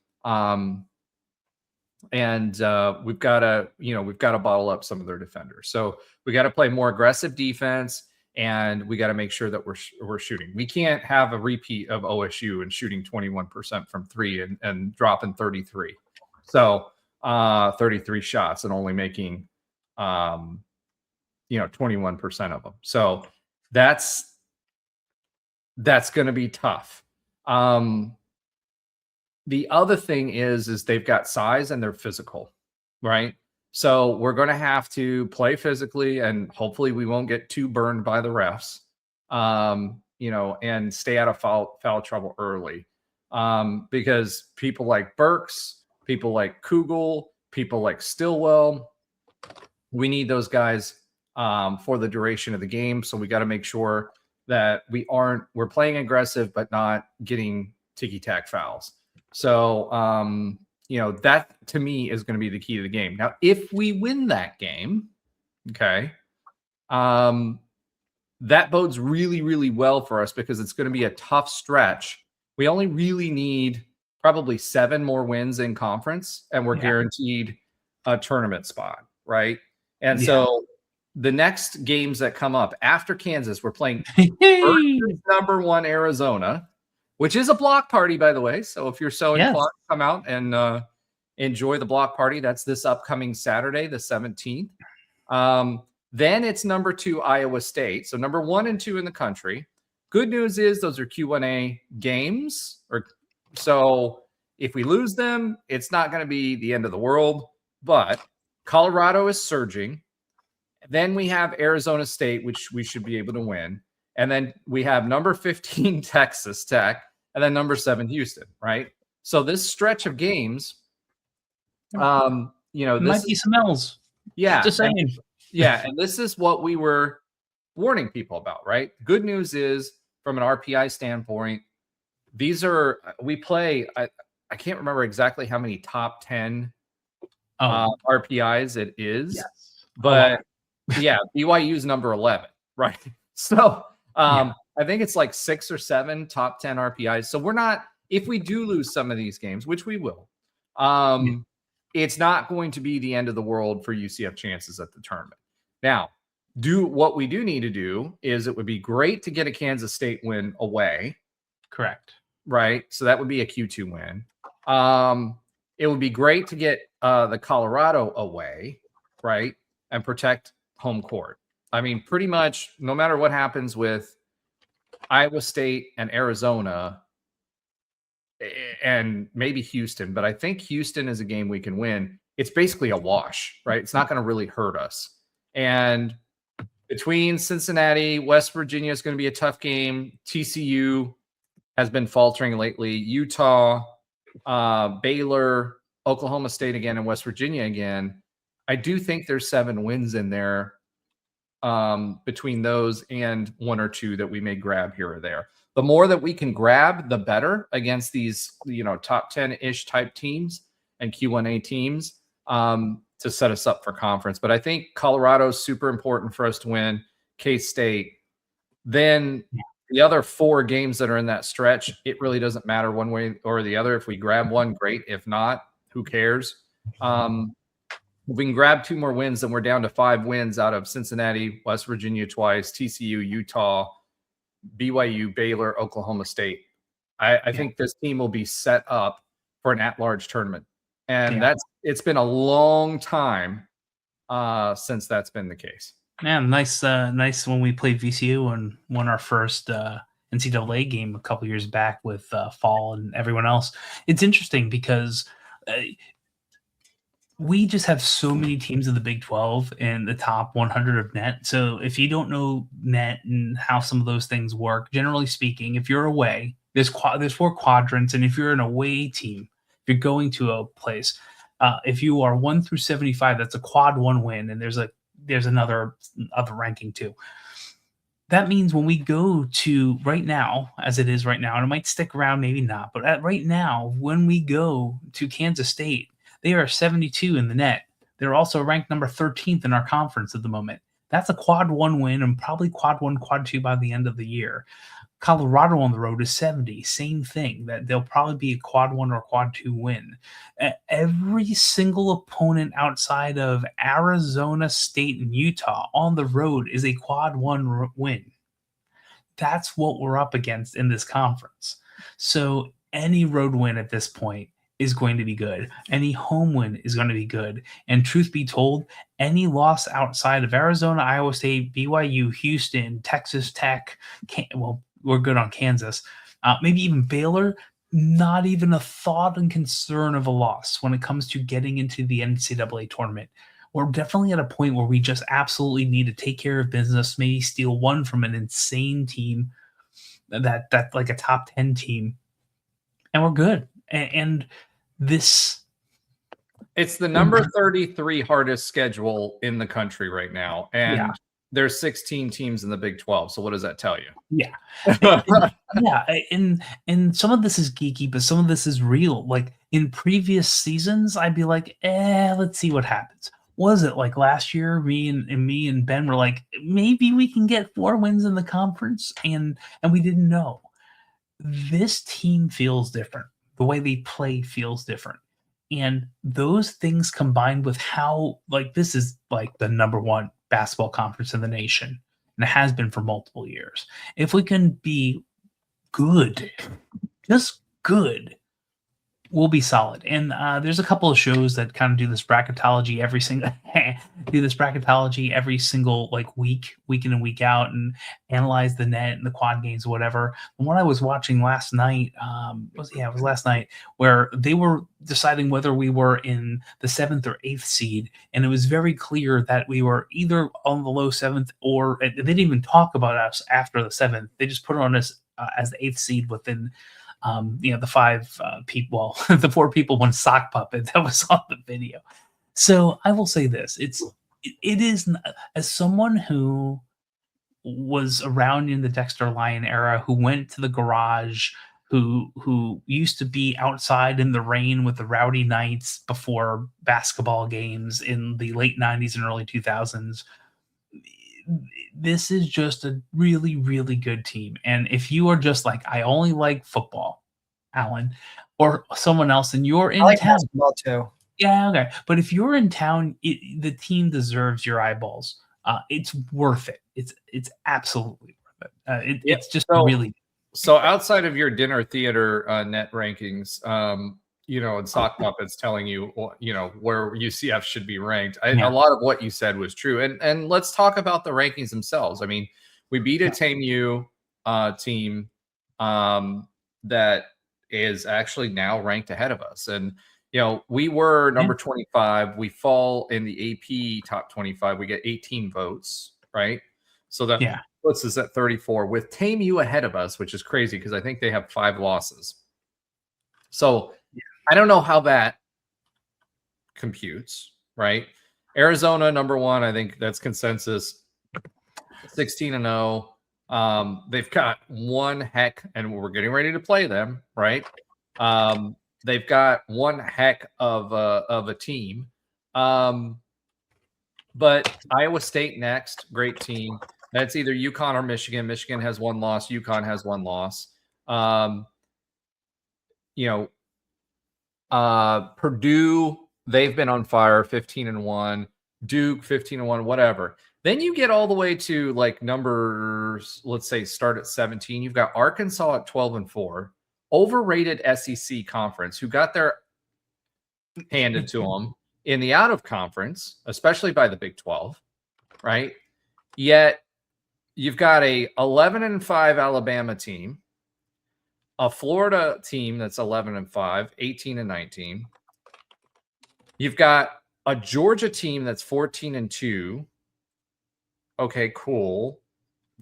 And we've got to bottle up some of their defenders. So we got to play more aggressive defense, and we got to make sure that we're shooting. We can't have a repeat of OSU and shooting 21% from three and dropping 33. So 33 shots and only making 21% of them. So that's going to be tough. The other thing is they've got size and they're physical, right? So we're going to have to play physically, and hopefully we won't get too burned by the refs, and stay out of foul trouble early. Because people like Burks, people like Kugel, people like Stillwell, we need those guys for the duration of the game. So we got to make sure that we're playing aggressive, but not getting ticky-tack fouls. So, that to me is going to be the key to the game. Now, if we win that game, okay, that bodes really, really well for us because it's going to be a tough stretch. We only really need probably 7 more wins in conference, and we're guaranteed a tournament spot, right? And so the next games that come up after Kansas, we're playing number 1 Arizona, which is a block party, by the way. So if you're so inclined, come out and enjoy the block party. That's this upcoming Saturday, the 17th. Then it's number 2 Iowa State. So number 1 and 2 in the country. Good news is those are Q1A games. So if we lose them, it's not going to be the end of the world. But Colorado is surging. Then we have Arizona State, which we should be able to win. And then we have number 15 Texas Tech, and then number 7 Houston, right? So this stretch of games, this might be some L's. Yeah. Just saying. And this is what we were warning people about, right? Good news is, from an RPI standpoint, we play, I can't remember exactly how many top 10 RPIs it is, but BYU's number 11, right? So I think it's like 6 or 7 top 10 RPIs. So we're not, if we do lose some of these games, which we will, it's not going to be the end of the world for UCF chances at the tournament. Now, what we do need to do is, it would be great to get a Kansas State win away. Correct. Right. So that would be a Q2 win. It would be great to get the Colorado away, right, and protect home court. I mean, pretty much no matter what happens with Iowa State and Arizona and maybe Houston, but I think Houston is a game we can win. It's basically a wash, right? It's not going to really hurt us. And between Cincinnati, West Virginia is going to be a tough game. TCU has been faltering lately. Utah, Baylor, Oklahoma State again, and West Virginia again. I do think there's 7 wins in there between those and 1 or 2 that we may grab here or there. The more that we can grab, the better against these, top 10-ish type teams and Q1A teams to set us up for conference. But I think Colorado's super important for us to win. K-State. Then the other 4 games that are in that stretch, it really doesn't matter one way or the other. If we grab one, great. If not, who cares? If we can grab 2 more wins, then we're down to 5 wins out of Cincinnati, West Virginia twice, TCU, Utah, BYU, Baylor, Oklahoma State. I think this team will be set up for an at-large tournament. And it's been a long time since that's been the case. Yeah, nice when we played VCU and won our first NCAA game a couple years back with Fall and everyone else. It's interesting because we just have so many teams in the Big 12 in the top 100 of net. So if you don't know net and how some of those things work, generally speaking, if you're away, there's 4 quadrants, and if you're an away team, if you're going to a place, if you are 1 through 75, that's a quad 1 win, and there's another ranking too. That means when we go to right now, as it is right now, and it might stick around, maybe not, but right now, when we go to Kansas State, they are 72 in the net. They're also ranked number 13th in our conference at the moment. That's a quad 1 win and probably quad 1, quad 2 by the end of the year. Colorado on the road is 70. Same thing. That they'll probably be a quad 1 or quad 2 win. Every single opponent outside of Arizona State and Utah on the road is a quad 1 win. That's what we're up against in this conference. So any road win at this point is going to be good. Any home win is going to be good. And truth be told, any loss outside of Arizona, Iowa State, BYU, Houston, Texas Tech, we're good on Kansas, maybe even Baylor, not even a thought and concern of a loss when it comes to getting into the NCAA tournament. We're definitely at a point where we just absolutely need to take care of business, maybe steal one from an insane team, that like a top 10 team, and we're good. And this, it's the number 33 hardest schedule in the country right now, and there's 16 teams in the Big 12. So what does that tell you? Yeah, and some of this is geeky, but some of this is real. Like in previous seasons, I'd be like, let's see what happens. Was it like last year? Me and Ben were like, maybe we can get 4 wins in the conference, and we didn't know. This team feels different. The way they play feels different. And those things combined with how, like, this is like the number 1 basketball conference in the nation, and it has been for multiple years. If we can be good, just good, we'll be solid. And there's a couple of shows that kind of do this bracketology every single like week in and week out, and analyze the net and the quad games or whatever. And what I was watching last night it was last night, where they were deciding whether we were in the 7th or 8th seed, and it was very clear that we were either on the low 7th, or they didn't even talk about us after the 7th. They just put on us as the 8th seed within the 5 people, the 4 people, 1 sock puppet that was on the video. So I will say this: it is, as someone who was around in the Dexter Lyon era, who went to the garage, who used to be outside in the rain with the Rowdy Knights before basketball games in the late 90s and early 2000s. This is just a really, really good team. And if you are just like, I only like football, Alan, or someone else, and you're in town, basketball too. Yeah, okay. But if you're in town, the team deserves your eyeballs. It's worth it. It's absolutely worth it. It's just really. So outside of your dinner theater net rankings, and sock puppets telling you, where UCF should be ranked. A lot of what you said was true. And let's talk about the rankings themselves. I mean, we beat a Tamed team that is actually now ranked ahead of us. And, we were number 25. We fall in the AP top 25. We get 18 votes, right? So that puts us at 34 with Tamed ahead of us, which is crazy because I think they have 5 losses. So I don't know how that computes, right? Arizona, number 1, I think that's consensus, 16-0. They've got one heck, and we're getting ready to play them, right? They've got one heck of a team. But Iowa State next, great team. That's either UConn or Michigan. Michigan has 1 loss. UConn has 1 loss. Purdue, they've been on fire, 15-1. Duke, 15-1, whatever. Then you get all the way to like numbers, let's say start at 17. You've got Arkansas at 12-4, overrated SEC conference, who got their handed to them in the out of conference, especially by the Big 12, right? Yet you've got a 11-5 Alabama team, a Florida team that's 11-5, 18-19. You've got a Georgia team that's 14-2. Okay, cool.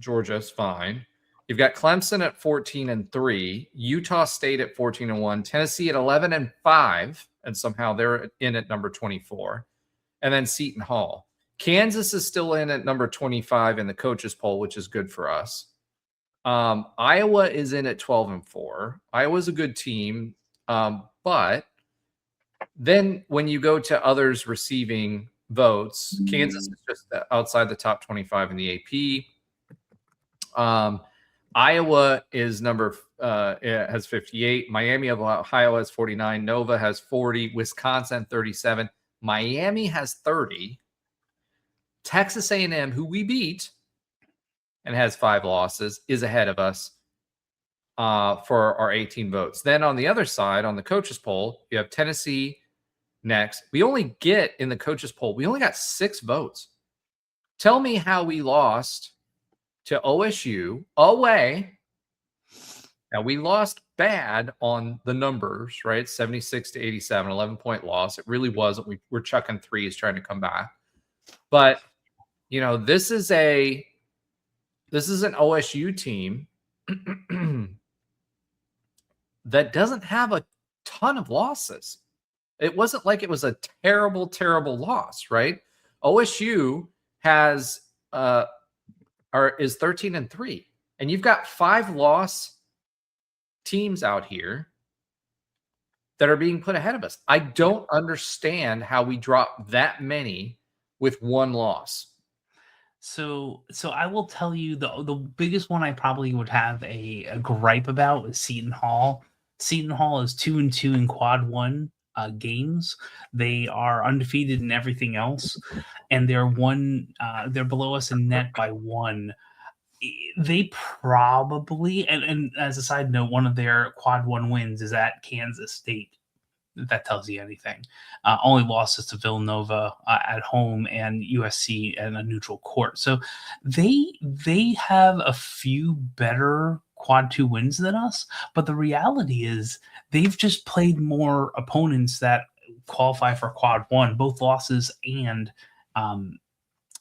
Georgia's fine. You've got Clemson at 14-3, Utah State at 14-1, Tennessee at 11-5, and somehow they're in at number 24, and then Seton Hall. Kansas is still in at number 25 in the coaches poll, which is good for us. Iowa is in at 12-4. Iowa's a good team, but then when you go to others receiving votes, Kansas is just outside the top 25 in the AP. Iowa is it has 58. Miami of Ohio has 49. Nova has 40. Wisconsin 37. Miami has 30. Texas A&M, who we beat and has 5 losses, is ahead of us for our 18 votes. Then on the other side, on the coaches poll, you have Tennessee next. We only get in the coaches poll, we only got 6 votes. Tell me how we lost to OSU away. Now we lost bad on the numbers, right? 76-87, 11-point loss. It really wasn't. We're chucking threes trying to come back. But you know, this is an OSU team that doesn't have a ton of losses. It wasn't like it was a terrible, terrible loss, right? OSU is 13-3, and you've got 5 loss teams out here that are being put ahead of us. I don't understand how we drop that many with 1 loss. So I will tell you the biggest one I probably would have a gripe about is Seton Hall. Seton Hall is 2-2 in quad 1 games. They are undefeated in everything else, and they're below us in net by 1. They probably, and as a side note, one of their quad 1 wins is at Kansas State. If that tells you anything. Only losses to Villanova at home and USC at a neutral court. So they have a few better quad 2 wins than us, but the reality is they've just played more opponents that qualify for quad 1, both losses and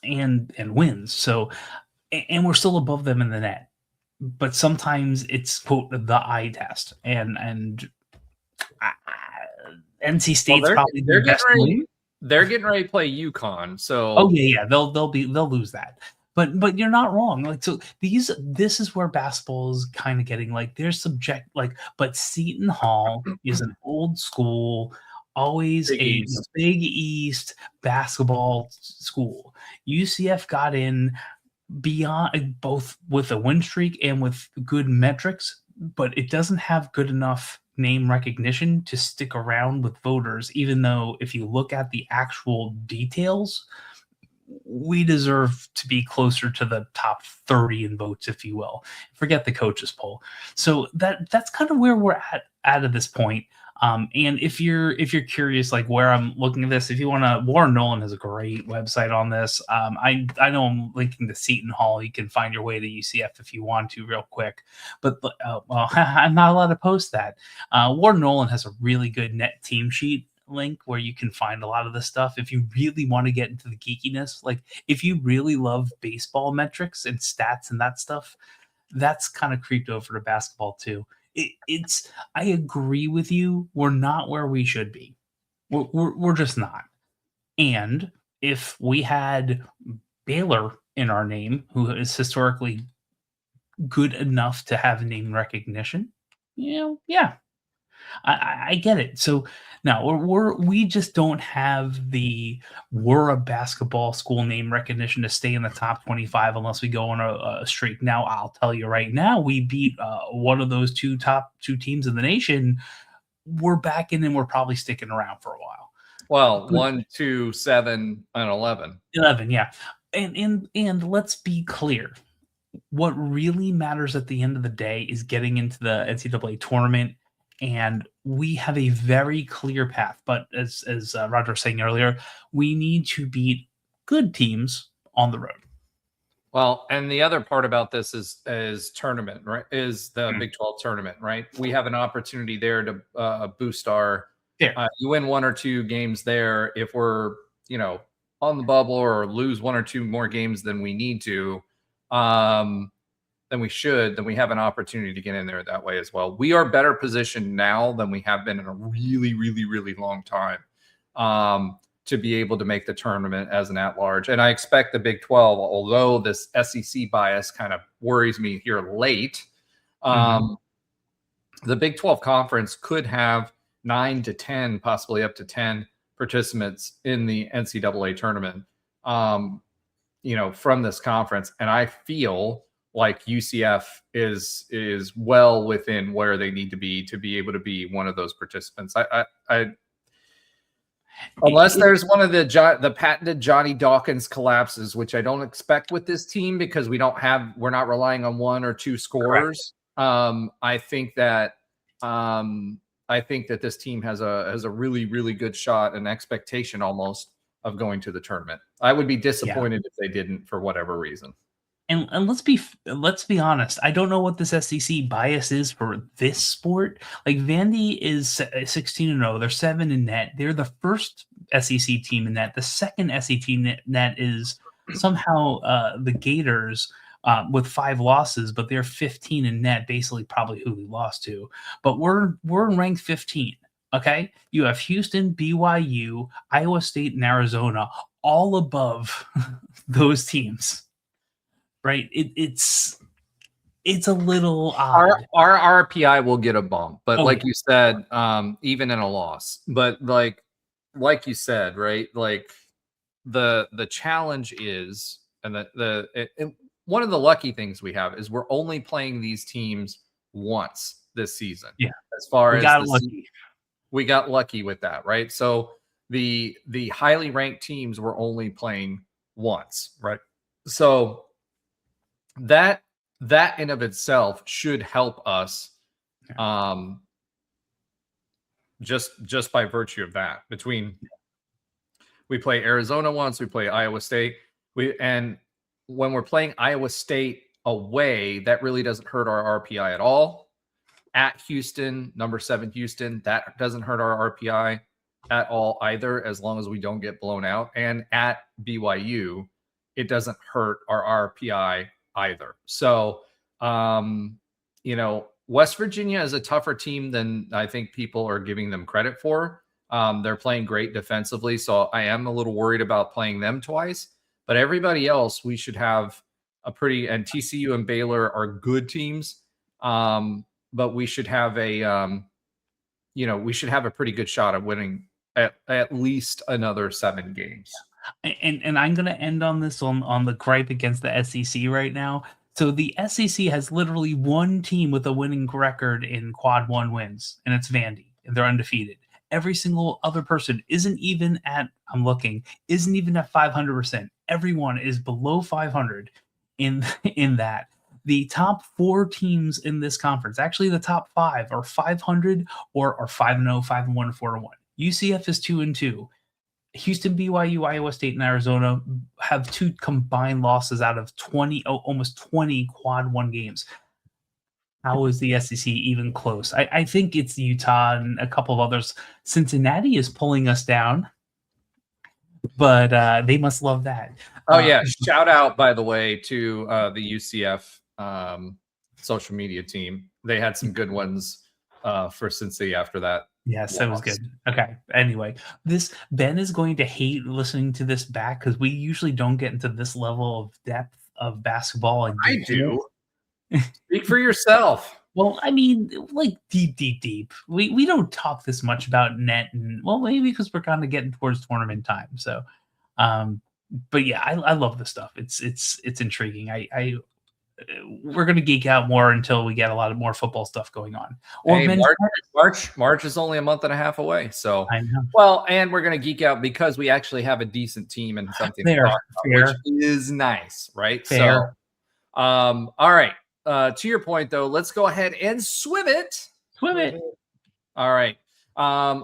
wins. So, and we're still above them in the net, but sometimes it's quote the eye test, and NC State's probably they're getting ready to play UConn. So they'll lose that. But you're not wrong. Like, so this is where basketball is kind of getting like there's subject like, but Seton Hall is an old school, always Big East basketball school. UCF got in beyond both with a win streak and with good metrics, but it doesn't have good enough name recognition to stick around with voters, even though if you look at the actual details, we deserve to be closer to the top 30 in votes, if you will. Forget the coaches poll. So that's kind of where we're at this point. And if you're curious, like where I'm looking at this, if you want to, Warren Nolan has a great website on this. I know I'm linking to Seton Hall. You can find your way to UCF if you want to real quick, but I'm not allowed to post that. Warren Nolan has a really good net team sheet link where you can find a lot of this stuff. If you really want to get into the geekiness, like if you really love baseball metrics and stats and that stuff, that's kind of creeped over to basketball too. I agree with you. We're not where we should be. We're just not. And if we had Baylor in our name, who is historically good enough to have name recognition, I get it. So now we just don't have we're a basketball school name recognition to stay in the top 25 unless we go on a streak. Now I'll tell you right now, we beat one of those top two teams in the nation. We're back in and we're probably sticking around for a while. Well, 1, 2, 7, and 11. 11, yeah. And let's be clear. What really matters at the end of the day is getting into the NCAA tournament, and we have a very clear path. But as Roger was saying earlier, we need to beat good teams on the road. Well, and the other part about this is tournament, right? Is the Big 12 tournament, right? We have an opportunity there to boost our. You win 1 or 2 games there. If we're on the bubble or lose 1 or 2 more games than we need to, then we have an opportunity to get in there that way as well. We are better positioned now than we have been in a really, really, really long time to be able to make the tournament as an at-large. And I expect the Big 12, although this SEC bias kind of worries me here late, the Big 12 conference could have 9 to 10, possibly up to 10 participants in the NCAA tournament, from this conference. And I feel like UCF is well within where they need to be able to be one of those participants. Unless there's one of the patented Johnny Dawkins collapses, which I don't expect with this team because we're not relying on 1 or 2 scorers. I think that this team has a really, really good shot, an expectation almost of going to the tournament. I would be disappointed if they didn't for whatever reason. And let's be honest. I don't know what this SEC bias is for this sport. Like Vandy is 16-0. They're 7 in net. They're the first SEC team in net. The second SEC net is somehow the Gators with 5 losses, but they're 15 in net. Basically, probably who we lost to. But we're ranked 15. Okay, you have Houston, BYU, Iowa State, and Arizona all above those teams. Right, it's a little odd. Our RPI will get a bump, but like you said, even in a loss. But like you said, right? Like the challenge is, and one of the lucky things we have is we're only playing these teams once this season. Yeah, as far we as got lucky. We got lucky with that, right? So the highly ranked teams we're only playing once, right? So that in of itself should help us just by virtue of that. We play Arizona once, we play Iowa State, and when we're playing Iowa State away, that really doesn't hurt our RPI at all. At Houston, number 7 Houston, that doesn't hurt our RPI at all either, as long as we don't get blown out. And at BYU, it doesn't hurt our RPI either. So, West Virginia is a tougher team than I think people are giving them credit for. They're playing great defensively, so I am a little worried about playing them twice. But everybody else, we should have and TCU and Baylor are good teams. But we should have a pretty good shot of winning at least another 7 games. And I'm going to end on this on the gripe against the SEC right now. So the SEC has literally 1 team with a winning record in quad 1 wins, and it's Vandy, and they're undefeated. Every single other person isn't even at 500%. Everyone is below 500 in that. The top 4 teams in this conference, actually the top 5 are 500 or are 5-0, 5-1, 4-1. UCF is 2-2. Houston, BYU, Iowa State, and Arizona have 2 combined losses out of almost 20 quad 1 games. How is the SEC even close? I think it's Utah and a couple of others. Cincinnati is pulling us down, but they must love that. Oh, yeah. Shout out, by the way, to the UCF social media team. They had some good ones for Cincy after that. Yes, that was good. Okay. Anyway, Ben is going to hate listening to this back because we usually don't get into this level of depth of basketball. I do. Speak for yourself. Well, I mean, like deep. We don't talk this much about net, and well, maybe because we're kind of getting towards tournament time. So, but yeah, I love this stuff. It's intriguing. we're going to geek out more until we get a lot of more football stuff going on. Or Hey, March is only a month and a half away. So, I know. well, and we're going to geek out because we actually have a decent team and something to talk about, which is nice, right? Fair. So, all right. To your point, though, let's go ahead and swim it. Swim it. All right.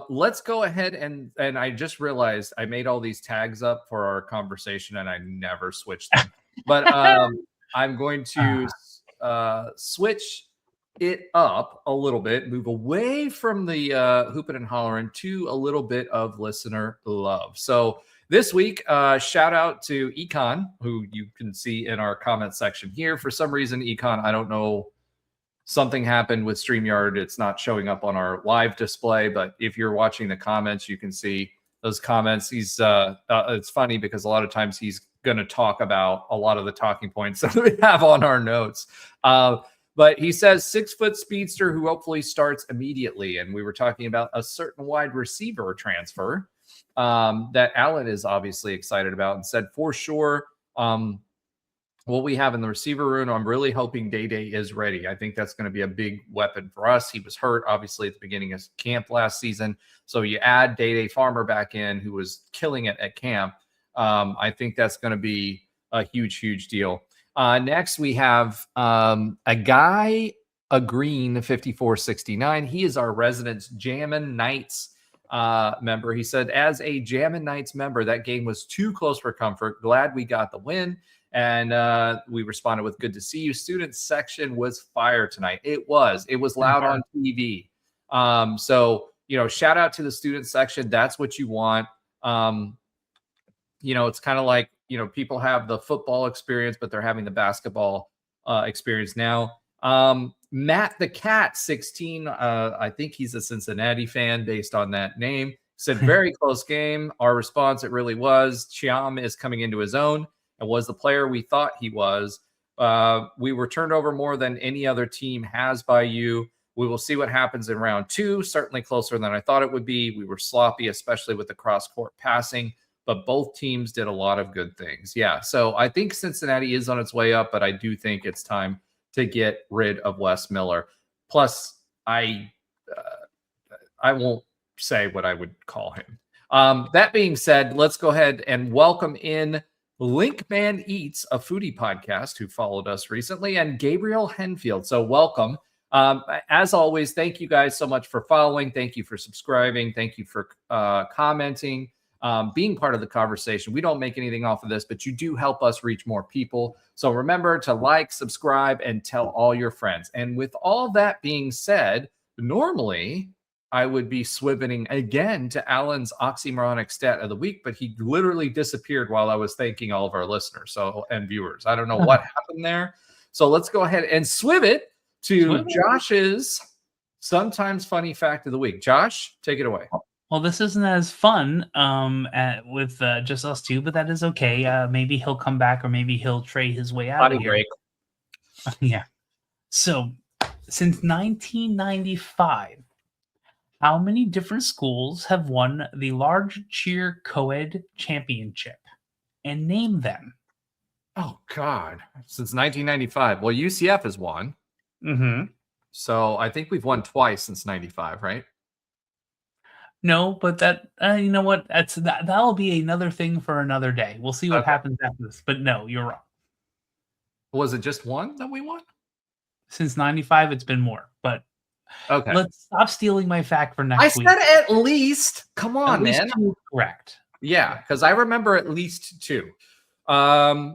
Let's go ahead and I just realized I made all these tags up for our conversation and I never switched them. But I'm going to switch it up a little bit, move away from the hooping and hollering to a little bit of listener love. So this week, shout out to Econ, who you can see in our comment section here. For some reason, Econ, I don't know, something happened with StreamYard. It's not showing up on our live display, but if you're watching the comments, you can see those comments. He's it's funny because a lot of times he's going to talk about a lot of the talking points that we have on our notes. But he says 6-foot speedster who hopefully starts immediately. And we were talking about a certain wide receiver transfer that Alan is obviously excited about and said for sure. What we have in the receiver room, I'm really hoping Day is ready. I think that's going to be a big weapon for us. He was hurt, obviously, at the beginning of camp last season. So you add Day Farmer back in, who was killing it at camp. I think that's going to be a huge, huge deal. Next, we have a guy, a green 5469. He is our resident Jammin' Knights member. He said, as a Jammin' Knights member, that game was too close for comfort. Glad we got the win. And we responded with, good to see you. Student section was fire tonight. It was loud on TV. So, shout out to the student section. That's what you want. It's kind of like, people have the football experience, but they're having the basketball experience now. Matt the Cat 16. I think he's a Cincinnati fan based on that name. Said very close game. Our response, it really was. Thiam is coming into his own. And was the player we thought he was. We were turned over more than any other team has by you. We will see what happens in round 2. Certainly closer than I thought it would be. We were sloppy, especially with the cross-court passing, but both teams did a lot of good things. Yeah, so I think Cincinnati is on its way up, but I do think it's time to get rid of Wes Miller. Plus, I won't say what I would call him. That being said, let's go ahead and welcome in Linkman Eats, a foodie podcast who followed us recently, and Gabriel Henfield. So welcome. As always, thank you guys so much for following. Thank you for subscribing. Thank you for commenting, being part of the conversation. We don't make anything off of this, but you do help us reach more people. So remember to like, subscribe, and tell all your friends. And with all that being said, normally I would be swivening again to Alan's oxymoronic stat of the week, but he literally disappeared while I was thanking all of our listeners and viewers. I don't know what happened there. So let's go ahead and swive it to Josh's sometimes funny fact of the week. Josh, take it away. Well, this isn't as fun with just us two, but that is okay. Maybe he'll come back or maybe he'll trade his way out of here. Yeah. So since 1995, how many different schools have won the large cheer co-ed championship? And name them. Oh, God. Since 1995. Well, UCF has won. Mm-hmm. So I think we've won twice since 95, right? No, but that, you know what? That'll be another thing for another day. We'll see what happens after this. But no, you're wrong. Was it just one that we won? Since 95, it's been more. But okay, let's stop stealing my fact for next week. I said at least. Come on, man. Correct. Yeah, because I remember at least 2. I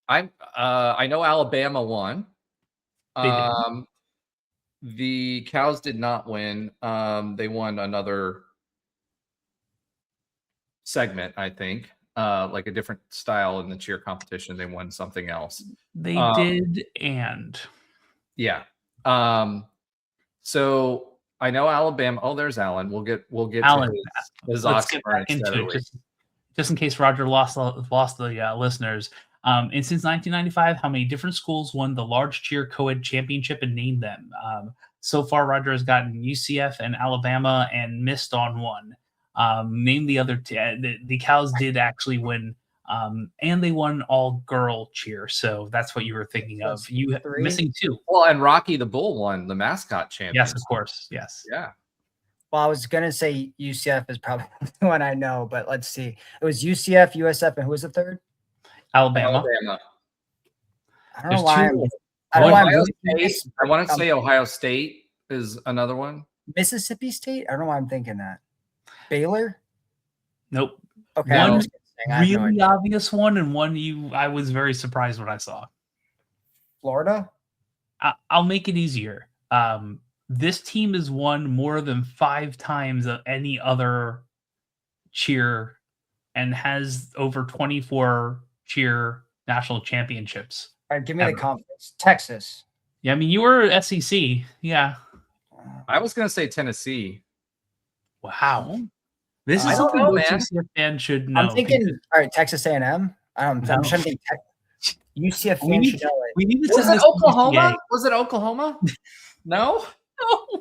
know Alabama won. The Cows did not win. They won another segment, I think, like a different style in the cheer competition. They won something else. They did, and yeah. So I know Alabama. Oh, there's Alan. We'll get Alan, to his let's get back into it, just in case Roger lost the listeners. And since 1995, how many different schools won the large cheer co-ed championship and named them? So far, Roger has gotten UCF and Alabama and missed on one. Name the other. The Cows did actually win And they won all girl cheer. So that's what you were thinking of. You missing 2. Well, and Rocky the Bull won the mascot championship. Yes, of course. Yes. Yeah. Well, I was gonna say UCF is probably the one I know, but let's see. It was UCF, USF, and who was the third? Alabama. I don't know why. I want to say Ohio State is another one. Mississippi State. I don't know why I'm thinking that. Baylor. Nope. Okay. One really obvious one, and one I was very surprised when I saw. Florida. I'll make it easier. This team has won more than 5 times of any other cheer and has over 24 cheer national championships. All right, give me the conference. Texas. Yeah, I mean, you were SEC. Yeah. I was going to say Tennessee. Wow. This is something most UCF fans should know. I'm thinking, all right, Texas A&M. I'm trying to think. UCF fans should know it. We need to was it Oklahoma? Was it Oklahoma? No?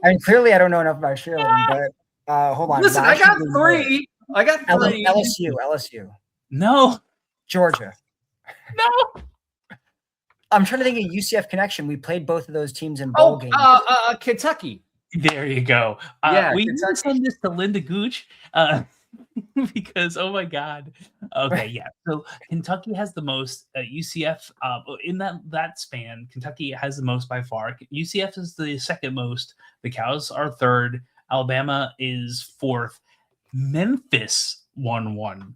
I mean, clearly I don't know enough about cheerleading, but hold on. Listen, I got 3. I got 3. LSU. No. Georgia. No. I'm trying to think of UCF connection. We played both of those teams in bowl games. Kentucky. There you go. We need to send this to Linda Gooch because, oh my God. Okay, yeah. So Kentucky has the most. UCF in that span, Kentucky has the most by far. UCF is the second most. The Cows are third. Alabama is fourth. Memphis won one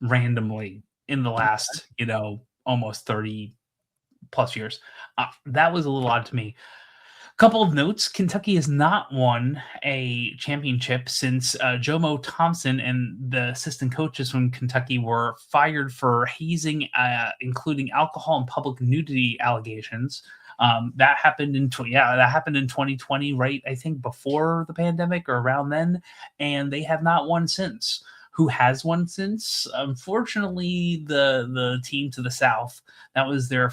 randomly in the last, almost 30 plus years. That was a little odd to me. Couple of notes: Kentucky has not won a championship since Jomo Thompson and the assistant coaches from Kentucky were fired for hazing, including alcohol and public nudity allegations. That happened in 2020, right? I think before the pandemic or around then, and they have not won since. Who has won since? Unfortunately, the team to the south. That was their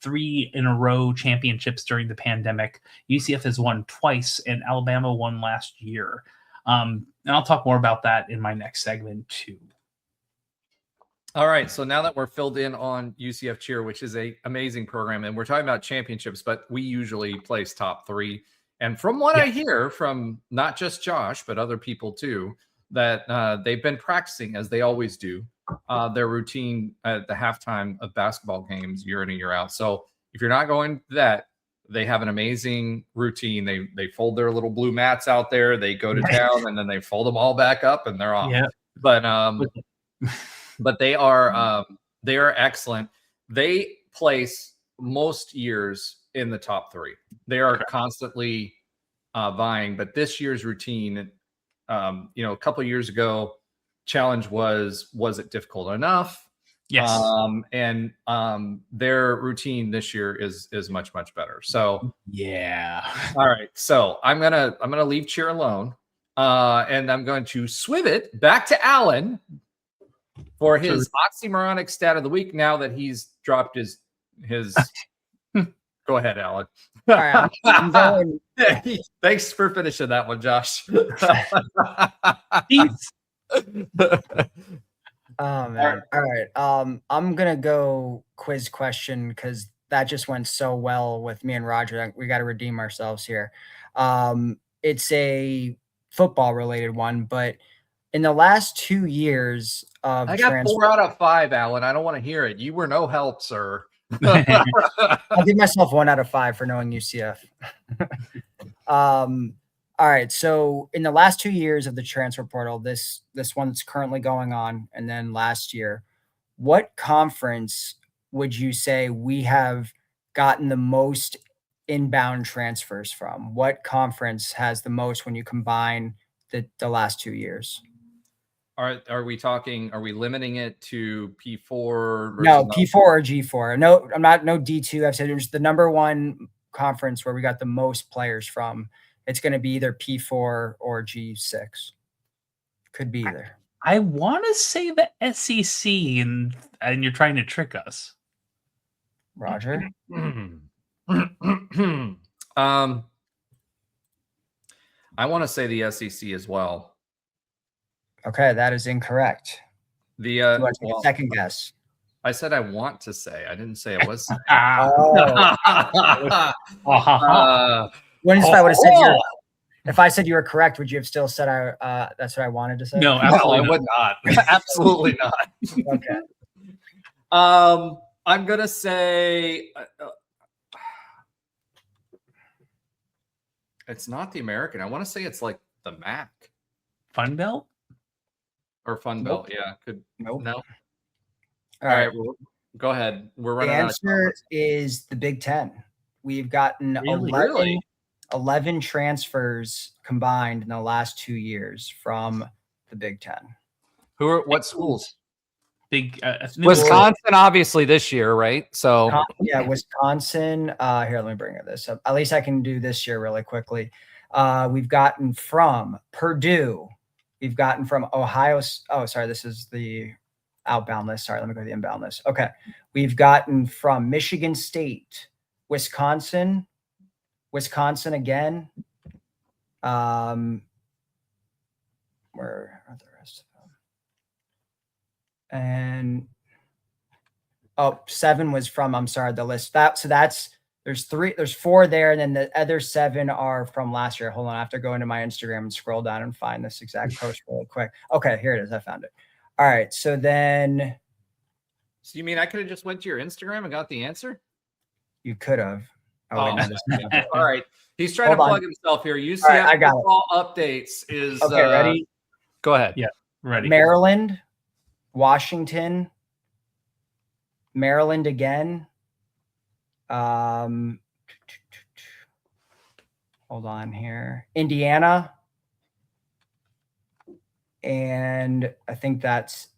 3 in a row championships during the pandemic. UCF has won twice, and Alabama won last year. And I'll talk more about that in my next segment too. All right, so now that we're filled in on UCF cheer, which is an amazing program, and we're talking about championships, but we usually place top 3. And from what I hear from not just Josh, but other people too, that they've been practicing, as they always do, their routine at the halftime of basketball games year in and year out. So if you're not going to that, they have an amazing routine. They fold their little blue mats out there, they go to town, and then they fold them all back up and they're off. Yeah. But they are excellent. They place most years in the top 3. They are constantly vying, but this year's routine, a couple of years ago, challenge was it difficult enough? Yes. And their routine this year is much better. So yeah. All right. So I'm gonna leave cheer alone, and I'm going to swim it back to Alan for his oxymoronic stat of the week. Now that he's dropped his. Go ahead, Alan. All right, I'm going. Thanks for finishing that one, Josh. Oh man. All right. I'm gonna go quiz question because that just went so well with me and Roger. We got to redeem ourselves here. It's a football related one, but in the last 2 years of I got 4 out of 5, Alan. I don't want to hear it. You were no help, sir. I'll give myself 1 out of 5 for knowing UCF. All right. So in the last 2 years of the transfer portal, this one that's currently going on, and then last year, what conference would you say we have gotten the most inbound transfers from? What conference has the most when you combine the last 2 years? Are we limiting it to P4? No, P4 or G4. No, I'm not. No D2. I've said it's the number 1 conference where we got the most players from. It's going to be either P4 or G6. Could be either. I want to say the SEC, and you're trying to trick us, Roger. I want to say the SEC as well. Okay, that is incorrect. The second guess. I said I want to say. I didn't say I was saying. When if I would have said if I said you were correct, would you have still said that's what I wanted to say? No, No, absolutely I would not. Absolutely not. Okay. I'm gonna say it's not the American. I want to say it's like the Mac Fun Belt? or Fun Nope. Belt. Yeah, could Nope. no. All right, well, go ahead. We're The running out of answer comments. is the Big Ten. We've gotten Really? 11 transfers combined in the last 2 years from the Big Ten. What schools? Big Wisconsin, obviously this year, right? So Yeah, Wisconsin. Here, let me bring this up. At least I can do this year really quickly. We've gotten from Purdue. We've gotten from Ohio. Oh, sorry, this is the outbound list. Sorry, let me go to the inbound list. Okay, we've gotten from Michigan State, Wisconsin again. Where are the rest of them? And 7 was from, I'm sorry, the list. There's 4 there, and then the other 7 are from last year. Hold on, I have to go into my Instagram and scroll down and find this exact post really quick. Okay, here it is. I found it. All right, so then So you mean I could have just went to your Instagram and got the answer? you could have. All right. He's trying Hold to on. plug himself here. UCF All right, I got it. football updates is Okay, ready? Go ahead. Yeah. Ready. Maryland, Washington, Maryland again. Hold on here. Indiana. And I think that's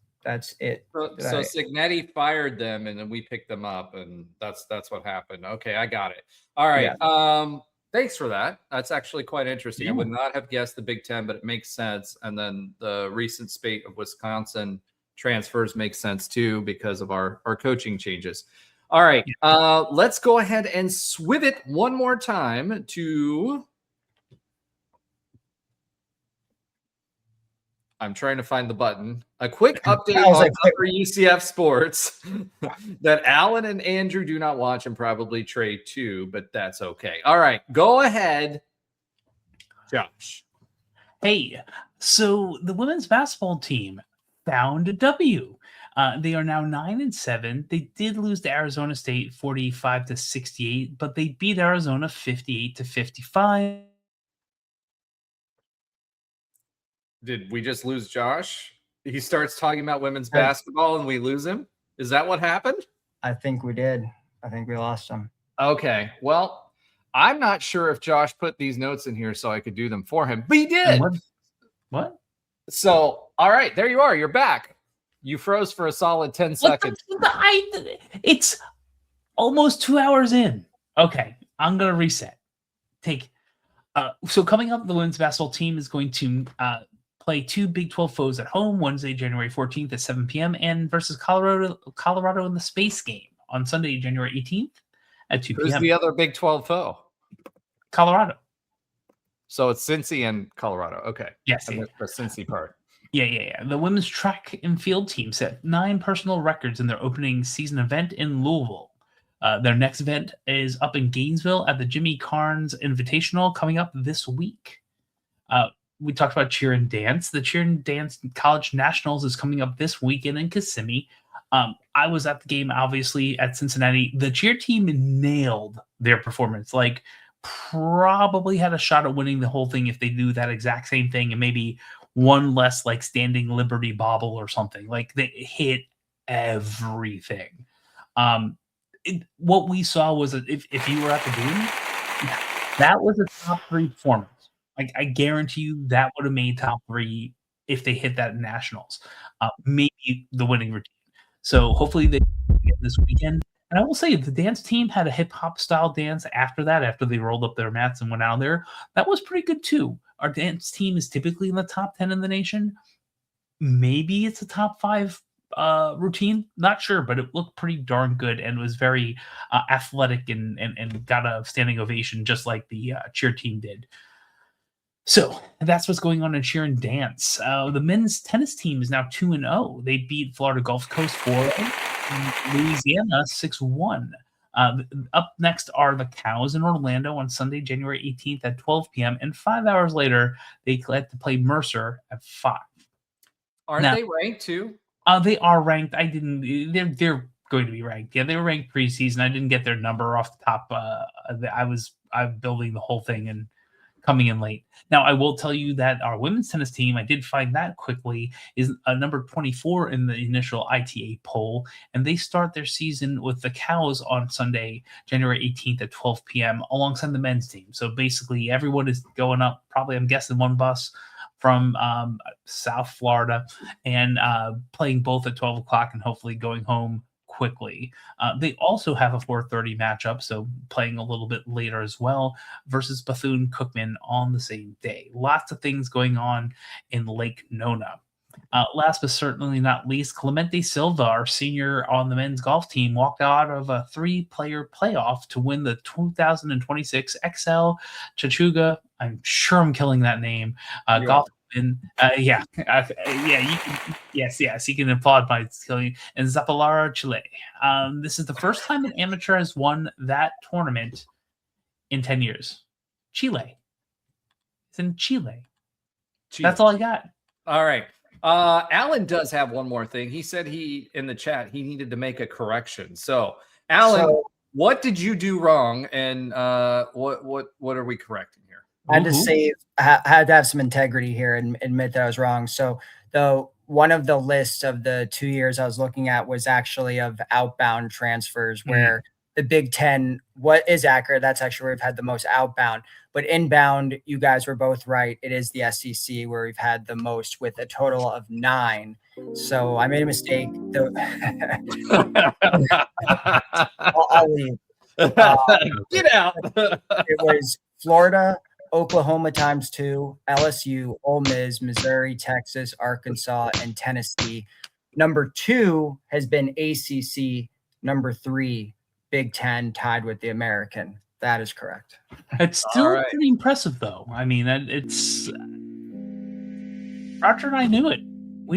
it. So Signetti fired them, and then we picked them up, and that's what happened. Okay, I got it. All right. Yeah. Thanks for that. That's actually quite interesting. Yeah. I would not have guessed the Big Ten, but it makes sense. And then the recent spate of Wisconsin transfers makes sense too because of our coaching changes. All right. Let's go ahead and swiv it one more time to. I'm trying to find the button. A quick update on other UCF sports that Alan and Andrew do not watch, and probably Trey too, but that's okay. All right, go ahead, Josh. Hey, so the women's basketball team found a W. They are now 9-7. They did lose to Arizona State 45-68, but they beat Arizona 58-55. Did we just lose Josh? He starts talking about women's basketball and we lose him? Is that what happened? I think we did. I think we lost him. Okay. Well, I'm not sure if Josh put these notes in here so I could do them for him, but he did. What? So, all right, there you are. You're back. You froze for a solid 10 seconds. It's almost 2 hours in. Okay, I'm going to reset. So coming up, the women's basketball team is going to play 2 Big 12 foes at home Wednesday, January 14th at 7 p.m. and versus Colorado in the Space Game on Sunday, January 18th at 2 p.m. Who's the other Big 12 foe? Colorado. So it's Cincy and Colorado. Okay. Yes. The Cincy part. Yeah. The women's track and field team set 9 personal records in their opening season event in Louisville. Their next event is up in Gainesville at the Jimmy Carnes Invitational coming up this week. We talked about cheer and dance. The cheer and dance college nationals is coming up this weekend in Kissimmee. I was at the game, obviously, at Cincinnati. The cheer team nailed their performance. Like, probably had a shot at winning the whole thing if they do that exact same thing and maybe one less, like, standing Liberty bobble or something. Like, they hit everything. What we saw was that if you were at the game, that was a top 3 performance. Like, I guarantee you that would have made top 3 if they hit that in nationals. Maybe the winning routine. So hopefully they get this weekend. And I will say the dance team had a hip hop style dance after they rolled up their mats and went out there. That was pretty good too. Our dance team is typically in the top 10 in the nation. Maybe it's a top 5 routine, not sure, but it looked pretty darn good and was very athletic and got a standing ovation just like the cheer team did. So that's what's going on in cheer and dance. The men's tennis team is now 2-0. They beat Florida Gulf Coast 4-0. Louisiana 6-1. Up next are the Cows in Orlando on Sunday, January 18th at 12 p.m. And 5 hours later, they had to play Mercer at 5. Aren't Now- they ranked too? They are ranked. They're going to be ranked. Yeah, they were ranked preseason. I didn't get their number off the top. I'm building the whole thing and coming in late. Now, I will tell you that our women's tennis team, I did find that quickly, is number 24 in the initial ITA poll, and they start their season with the Cows on Sunday, January 18th at 12 p.m. alongside the men's team. So basically, everyone is going up, probably, I'm guessing, one bus from South Florida and playing both at 12 o'clock and hopefully going home quickly. They also have a 4:30 matchup, so playing a little bit later as well, versus Bethune-Cookman on the same day. Lots of things going on in Lake Nona. Last but certainly not least, Clemente Silva, our senior on the men's golf team, walked out of a 3-player playoff to win the 2026 XL Chachuga. I'm sure I'm killing that name. Golf. And you can, yes, you can applaud by killing in Zapalara, Chile. This is the first time an amateur has won that tournament in 10 years. Chile. It's in Chile. That's all I got. All right. Alan does have one more thing. He said in the chat he needed to make a correction. So, Alan, what did you do wrong, and what are we correcting here? I had to have some integrity here and admit that I was wrong. So, one of the lists of the 2 years I was looking at was actually of outbound transfers, where the Big Ten, what is accurate, that's actually where we've had the most outbound. But inbound, you guys were both right. It is the SEC where we've had the most, with a total of 9. So I made a mistake. I'll leave. Get out. It was Florida, Oklahoma times 2, LSU, Ole Miss, Missouri, Texas, Arkansas, and Tennessee. Number 2 has been ACC. Number 3, Big Ten, tied with the American. That is correct. It's still pretty impressive, though. I mean, it's Roger and I knew it. We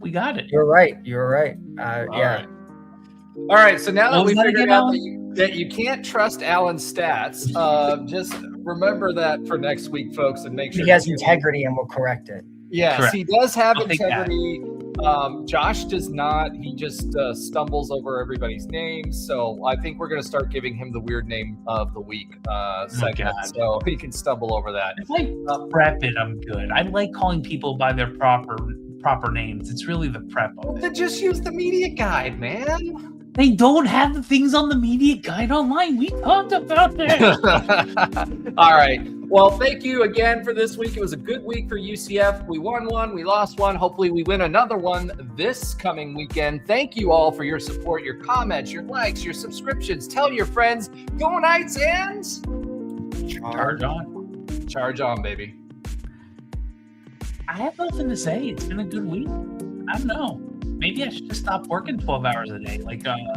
got it. You're right. Yeah. Right. All right. So now that we figured out that you can't trust Alan's stats, just remember that for next week, folks, and make sure he has integrity, and we'll correct it. Yes, correct. He does have integrity. Josh does not. He just stumbles over everybody's names. So I think we're going to start giving him the weird name of the week segment, so he can stumble over that. If I prep it, I'm good. I like calling people by their proper names. It's really the prep of it. Then just use the media guide, man. They don't have the things on the media guide online. We talked about it. All right. Well, thank you again for this week. It was a good week for UCF. We won one, we lost one. Hopefully we win another one this coming weekend. Thank you all for your support, your comments, your likes, your subscriptions. Tell your friends. Go Knights, and Charge on. Charge on, baby. I have nothing to say. It's been a good week. I don't know. Maybe I should just stop working 12 hours a day.